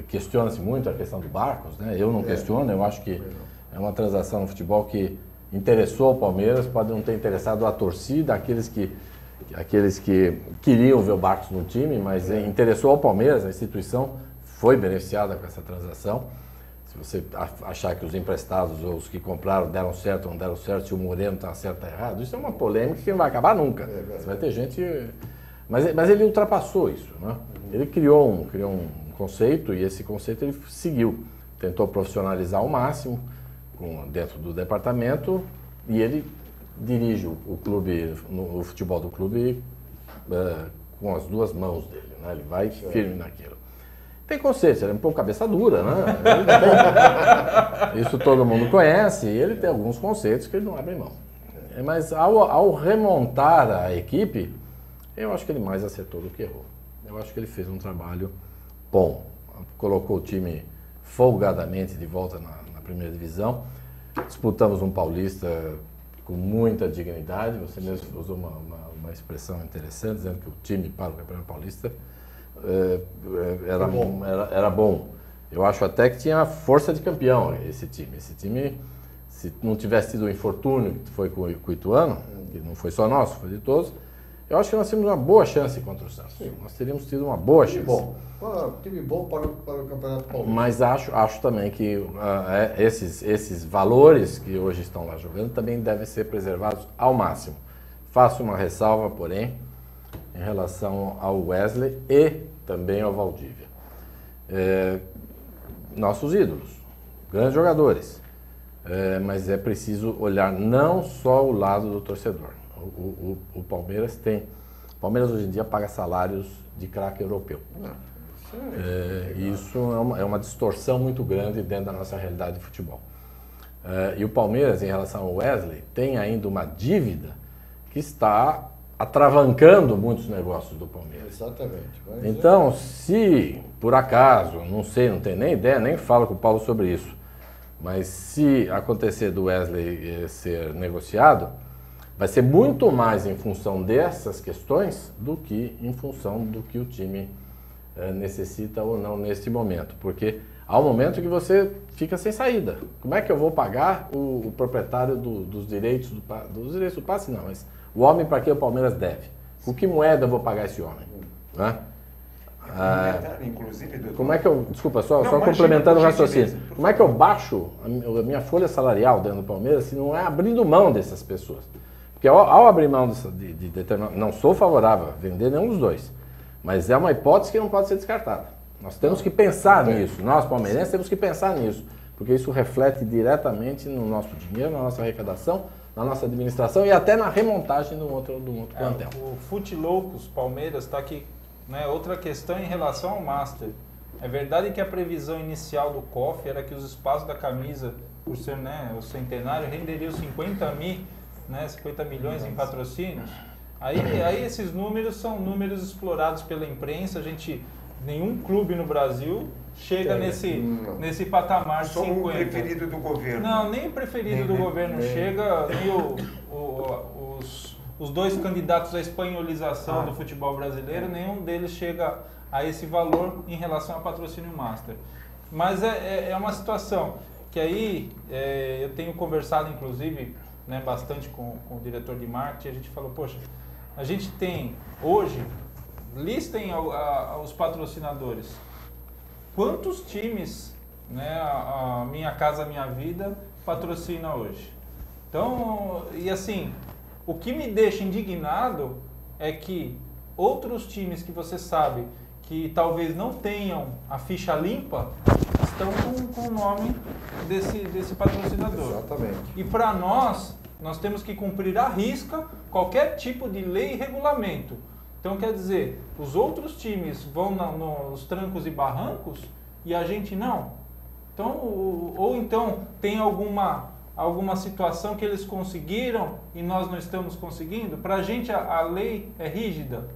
Questiona-se muito a questão do Barcos, né? Eu não questiono, eu acho que é uma transação no futebol que interessou o Palmeiras, pode não ter interessado a torcida, aqueles que queriam ver o Barcos no time, mas interessou ao Palmeiras, a instituição foi beneficiada com essa transação. Se você achar que os emprestados ou os que compraram deram certo ou não deram certo, se o Moreno está certo ou errado, isso é uma polêmica que não vai acabar nunca. Você vai ter gente... Mas ele ultrapassou isso, né? Ele criou um conceito e esse conceito ele seguiu. Tentou profissionalizar ao máximo dentro do departamento e ele dirige o clube, o futebol do clube com as duas mãos dele, né? Ele vai firme naquilo. Tem conceitos, ele é um pouco cabeça dura, né? Isso todo mundo conhece, e ele tem alguns conceitos que ele não abre mão. Mas ao remontar a equipe, eu acho que ele mais acertou do que errou. Eu acho que ele fez um trabalho bom. Colocou o time folgadamente de volta na primeira divisão. Disputamos um Paulista com muita dignidade. Você mesmo usou uma expressão interessante, dizendo que o time para o Campeonato Paulista era bom. Eu acho até que tinha força de campeão esse time. Esse time, se não tivesse tido o infortúnio que foi com o Ituano, que não foi só nosso, foi de todos, eu acho que nós tínhamos uma boa chance contra o Santos. Sim. Nós teríamos tido uma boa chance. Time bom para o Campeonato Paulista. Mas acho também que esses valores que hoje estão lá jogando também devem ser preservados ao máximo. Faço uma ressalva, porém, em relação ao Wesley e também ao Valdívia. Nossos ídolos, grandes jogadores, mas é preciso olhar não só o lado do torcedor. O Palmeiras hoje em dia paga salários de craque europeu. Isso é uma distorção muito grande dentro da nossa realidade de futebol. E o Palmeiras, em relação ao Wesley, tem ainda uma dívida que está atravancando muitos negócios do Palmeiras. Exatamente. Então, se por acaso, não sei, não tenho nem ideia, nem falo com o Paulo sobre isso, mas se acontecer do Wesley ser negociado, vai ser muito mais em função dessas questões do que em função do que o time necessita ou não nesse momento. Porque há um momento que você fica sem saída. Como é que eu vou pagar o proprietário dos direitos do passe? Não, mas o homem para quem o Palmeiras deve. Com que moeda eu vou pagar esse homem? Né? Inclusive, doutor. Como é que eu... Desculpa, só complementando o raciocínio. Como é que eu baixo a minha folha salarial dentro do Palmeiras se não é abrindo mão dessas pessoas? Porque ao abrir mão de determinado... Não sou favorável a vender nenhum dos dois, mas é uma hipótese que não pode ser descartada. Nós temos que pensar nisso. Nós, palmeirenses, temos que pensar nisso, porque isso reflete diretamente no nosso dinheiro, na nossa arrecadação, na nossa administração e até na remontagem do outro plantel. O Fute Loucos Palmeiras está aqui, né? Outra questão em relação ao Master. É verdade que a previsão inicial do COF era que os espaços da camisa, por ser, né, o centenário, renderiam 50 milhões em patrocínios. Aí esses números são números explorados pela imprensa. Nenhum clube no Brasil chega nesse patamar de 50. Só o preferido do governo. Não, nem o preferido do governo chega, nem os dois candidatos à espanholização do futebol brasileiro, nenhum deles chega a esse valor em relação ao patrocínio Master. Mas é uma situação que aí eu tenho conversado, inclusive, né, bastante com o diretor de marketing. A gente falou, poxa, a gente tem hoje, listem os patrocinadores. Quantos times, né, a Minha Casa Minha Vida patrocina hoje? Então, e assim, o que me deixa indignado é que outros times que você sabe que talvez não tenham a ficha limpa estão com o nome desse patrocinador. Exatamente. E para nós temos que cumprir à risca qualquer tipo de lei e regulamento. Então, quer dizer, os outros times vão nos trancos e barrancos e a gente não. Então, ou então tem alguma situação que eles conseguiram e nós não estamos conseguindo. Para a gente a lei é rígida.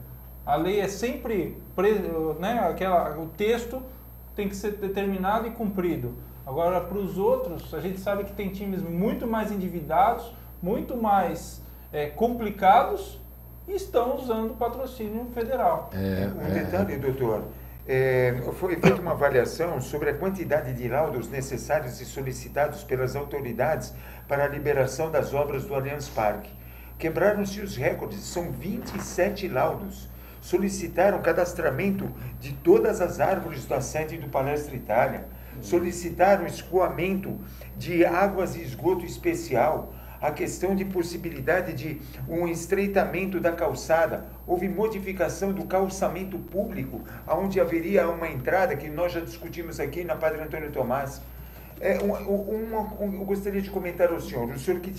A lei é sempre, né, o texto tem que ser determinado e cumprido. Agora, para os outros, a gente sabe que tem times muito mais endividados, muito mais complicados, e estão usando o patrocínio federal. Um detalhe, doutor. Foi feita uma avaliação sobre a quantidade de laudos necessários e solicitados pelas autoridades para a liberação das obras do Allianz Parque. Quebraram-se os recordes, são 27 laudos. Solicitaram cadastramento de todas as árvores da sede do Palestra Itália. Solicitaram escoamento de águas e esgoto especial. A questão de possibilidade de um estreitamento da calçada, houve modificação do calçamento público, onde haveria uma entrada que nós já discutimos aqui na Padre Antônio Tomás. Eu gostaria de comentar ao senhor, o senhor que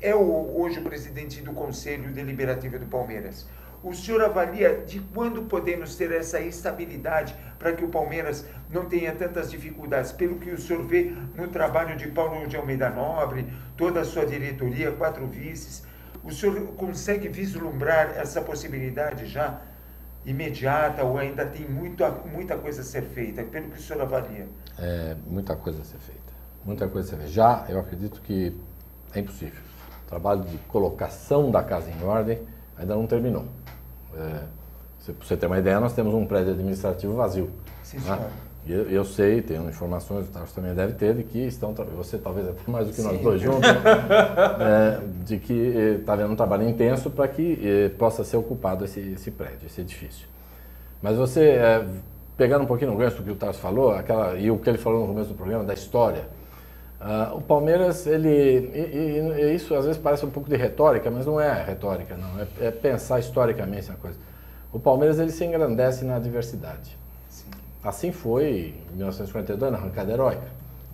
é hoje o presidente do Conselho Deliberativo do Palmeiras, O senhor avalia de quando podemos ter essa estabilidade para que o Palmeiras não tenha tantas dificuldades? Pelo que o senhor vê no trabalho de Paulo de Almeida Nobre, toda a sua diretoria, 4 vices, o senhor consegue vislumbrar essa possibilidade já imediata ou ainda tem muita coisa a ser feita? Pelo que o senhor avalia? Muita coisa a ser feita. Muita coisa a ser feita. Já eu acredito que é impossível. O trabalho de colocação da casa em ordem ainda não terminou. Para você ter uma ideia, nós temos um prédio administrativo vazio. Sim, senhor. Eu sei, tenho informações, o Tarso também deve ter, de que estão, você talvez até mais do que nós dois juntos, de que está havendo um trabalho intenso para que possa ser ocupado esse prédio, esse edifício. Mas você, pegando um pouquinho no gancho do que o Tarso falou, e o que ele falou no começo do programa, da história, o Palmeiras, e isso às vezes parece um pouco de retórica, mas não é retórica, não, é pensar historicamente na coisa. O Palmeiras, ele se engrandece na adversidade. Assim foi em 1952, na arrancada heróica.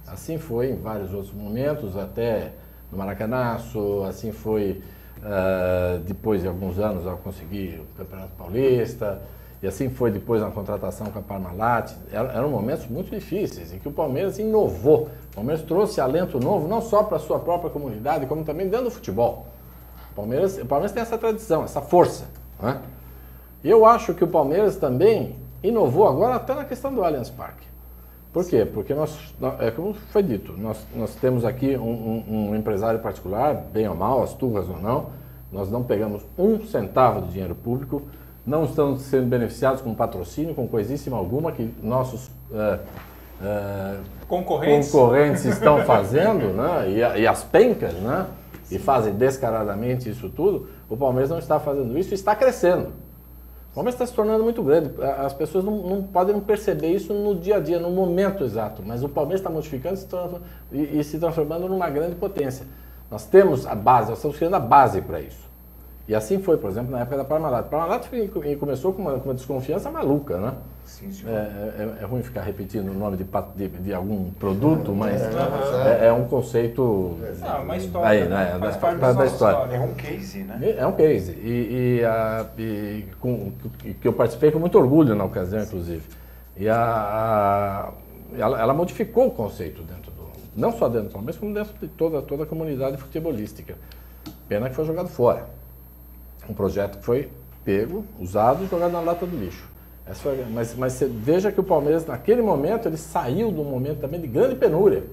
Assim foi em vários outros momentos, até no Maracanaço, assim foi depois de alguns anos ao conseguir o Campeonato Paulista, e assim foi depois na contratação com a Parmalat. Eram momentos muito difíceis, em que o Palmeiras inovou. O Palmeiras trouxe alento novo, não só para a sua própria comunidade, como também dentro do futebol. O Palmeiras tem essa tradição, essa força, né? E eu acho que o Palmeiras também inovou agora até na questão do Allianz Parque. Por quê? Porque como foi dito, nós temos aqui um empresário particular, bem ou mal, as turras ou não, nós não pegamos um centavo de dinheiro público, não estamos sendo beneficiados com patrocínio, com coisíssima alguma que nossos concorrentes estão fazendo, né? E as pencas, né? E fazem descaradamente isso tudo. O Palmeiras não está fazendo isso e está crescendo. O Palmeiras está se tornando muito grande. As pessoas não podem perceber isso no dia a dia, no momento exato. Mas o Palmeiras está modificando e se transformando numa grande potência. Nós temos a base, nós estamos criando a base para isso. E assim foi, por exemplo, na época da Parmalat. A Parmalat começou com uma desconfiança maluca, né? Sim, senhor. É ruim ficar repetindo o nome de algum produto, mas é um conceito... É uma história, faz parte da história. É um case, né? É um case. Que eu participei com muito orgulho na ocasião, inclusive. E ela modificou o conceito não só dentro do Palmeiras, como dentro de toda a comunidade futebolística. Pena que foi jogado fora. Um projeto que foi pego, usado e jogado na lata do lixo. Mas você veja que o Palmeiras, naquele momento, ele saiu de um momento também de grande penúria.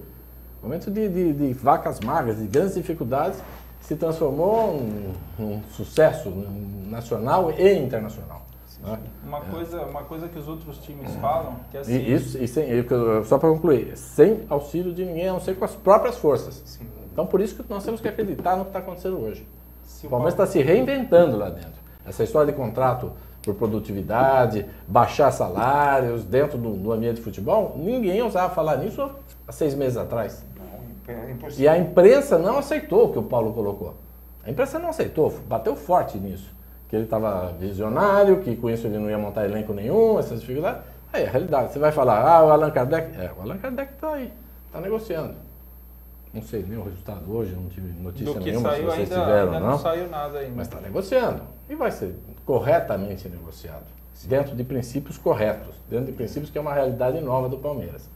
Momento de vacas magras, de grandes dificuldades, se transformou num sucesso nacional e internacional. Né? Uma coisa que os outros times falam, que é assim... Só para concluir, sem auxílio de ninguém, a não ser com as próprias forças. Sim. Então, por isso que nós temos que acreditar no que está acontecendo hoje. O Palmeiras está se reinventando lá dentro. Essa história de contrato por produtividade, baixar salários dentro do ambiente de futebol, ninguém ousava falar nisso há 6 meses atrás. Não, é impossível. E a imprensa não aceitou o que o Paulo colocou. A imprensa não aceitou, bateu forte nisso. Que ele estava visionário, que com isso ele não ia montar elenco nenhum, essas dificuldades. Aí a realidade, você vai falar, o Allan Kardec... O Allan Kardec está aí, está negociando. Não sei nem o resultado hoje, não tive notícia nenhuma se vocês tiveram, não saiu nada ainda. Mas está negociando. E vai ser corretamente negociado. Sim. Dentro de princípios corretos. Dentro de princípios que é uma realidade nova do Palmeiras.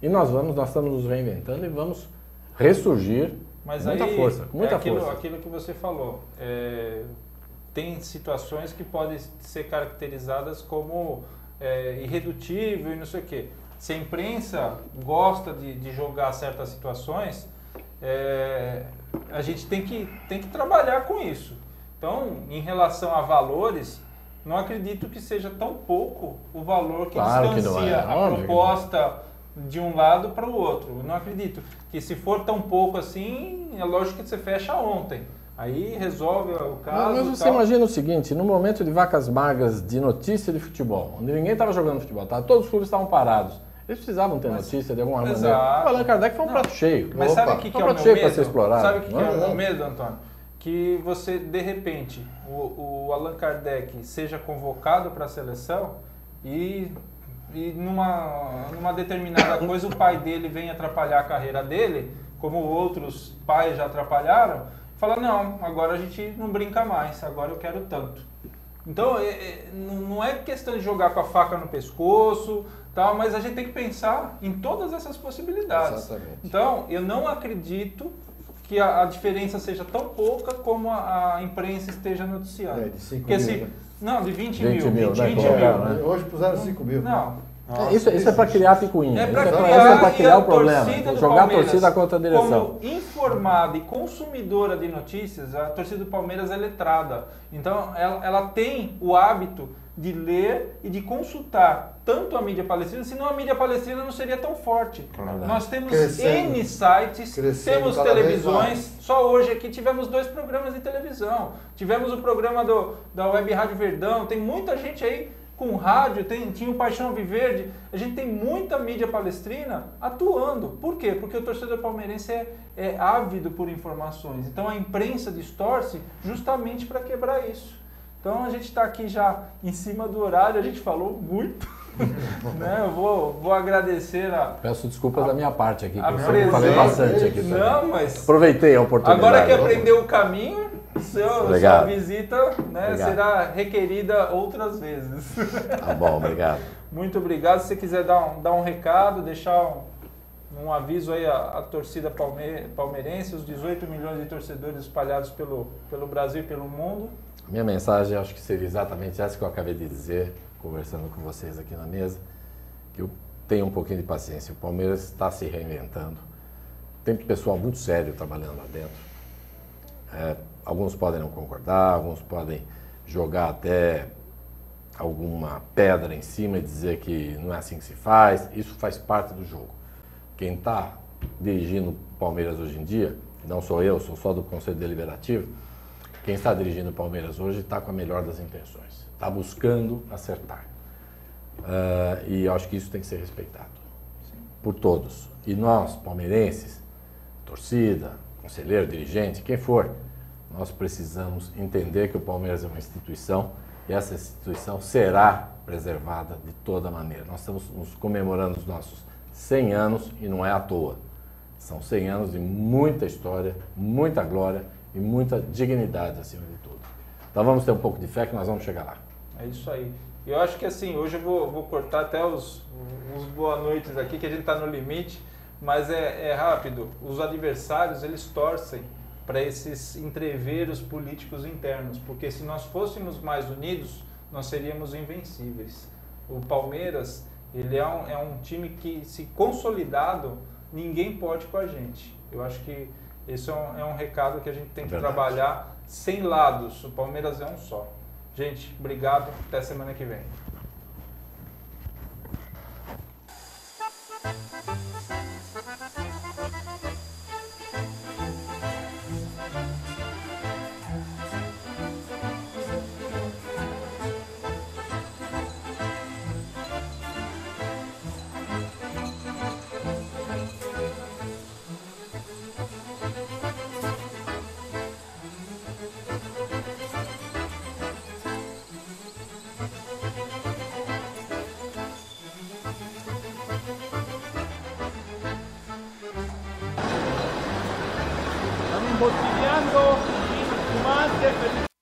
E nós estamos nos reinventando e vamos ressurgir com muita força. Com muita força. Aquilo que você falou. Tem situações que podem ser caracterizadas como irredutível e não sei o quê. Se a imprensa gosta de jogar certas situações, a gente tem que trabalhar com isso. Então, em relação a valores, não acredito que seja tão pouco o valor que distancia a proposta de um lado para o outro. Eu não acredito que se for tão pouco assim, é lógico que você fecha ontem. Aí resolve o caso. Mas você imagina o seguinte, no momento de vacas magras de notícia de futebol, onde ninguém estava jogando futebol, todos os clubes estavam parados. Eles precisavam ter notícia de alguma maneira. O Allan Kardec foi um prato cheio. Mas sabe o que é o meu medo? Sabe o que é o meu medo, Antônio? Que você, de repente, o Allan Kardec seja convocado para a seleção e numa determinada coisa o pai dele venha atrapalhar a carreira dele, como outros pais já atrapalharam, fala, não, agora a gente não brinca mais, agora eu quero tanto. Então, não é questão de jogar com a faca no pescoço, tal, mas a gente tem que pensar em todas essas possibilidades. Exatamente. Então, eu não acredito que a diferença seja tão pouca como a imprensa esteja noticiando. De 5 Porque mil, né? Não, de 20 20 mil. mil, 20 né? mil. Hoje puseram 5 mil. Não. Isso é para criar picuinha. É para isso criar, é para criar o problema. Do Jogar Palmeiras, a torcida contra a direção. Como informada e consumidora de notícias, a torcida do Palmeiras é letrada. Então, ela tem o hábito de ler e de consultar tanto a mídia palestrina, senão a mídia palestrina não seria tão forte. Claro. Nós temos Crescendo. N sites, temos cada vez televisões. mais. Só hoje aqui tivemos 2 programas de televisão. Tivemos o programa da Web Rádio Verdão. Tem muita gente aí com rádio, tinha o Paixão Viverde. A gente tem muita mídia palestrina atuando. Por quê? Porque o torcedor palmeirense é ávido por informações. Então a imprensa distorce justamente para quebrar isso. Então a gente está aqui já em cima do horário, a gente falou muito. Né? Eu vou agradecer Peço desculpas da minha parte aqui, que eu presença. falei bastante aqui também. Não, mas Aproveitei a oportunidade. agora que aprendeu o caminho, sua visita, né, será requerida outras vezes. Tá bom, obrigado. Muito obrigado. Se você quiser dar um recado, deixar um aviso aí à torcida palmeirense, os 18 milhões de torcedores espalhados pelo Brasil e pelo mundo. Minha mensagem, acho que seria exatamente essa que eu acabei de dizer, conversando com vocês aqui na mesa, que eu tenho um pouquinho de paciência. O Palmeiras está se reinventando. Tem pessoal muito sério trabalhando lá dentro. Alguns podem não concordar, alguns podem jogar até alguma pedra em cima e dizer que não é assim que se faz. Isso faz parte do jogo. Quem está dirigindo o Palmeiras hoje em dia, não sou eu, sou só do Conselho Deliberativo, quem está dirigindo o Palmeiras hoje está com a melhor das intenções, está buscando acertar. E eu acho que isso tem que ser respeitado por todos. E nós, palmeirenses, torcida, conselheiro, dirigente, quem for, nós precisamos entender que o Palmeiras é uma instituição e essa instituição será preservada de toda maneira. Nós estamos nos comemorando os nossos 100 anos e não é à toa. São 100 anos de muita história, muita glória e muita dignidade acima de tudo. Então vamos ter um pouco de fé que nós vamos chegar lá. É isso aí. Eu acho que assim, hoje eu vou cortar até os boa noites aqui, que a gente está no limite, mas é rápido. Os adversários, eles torcem para esses entreveros políticos internos, porque se nós fôssemos mais unidos, nós seríamos invencíveis. O Palmeiras, ele é um time que, se consolidado, ninguém pode com a gente. Eu acho que esse é um recado que a gente tem que trabalhar sem lados. O Palmeiras é um só. Gente, obrigado. Até semana que vem. Bottigliando in fumante per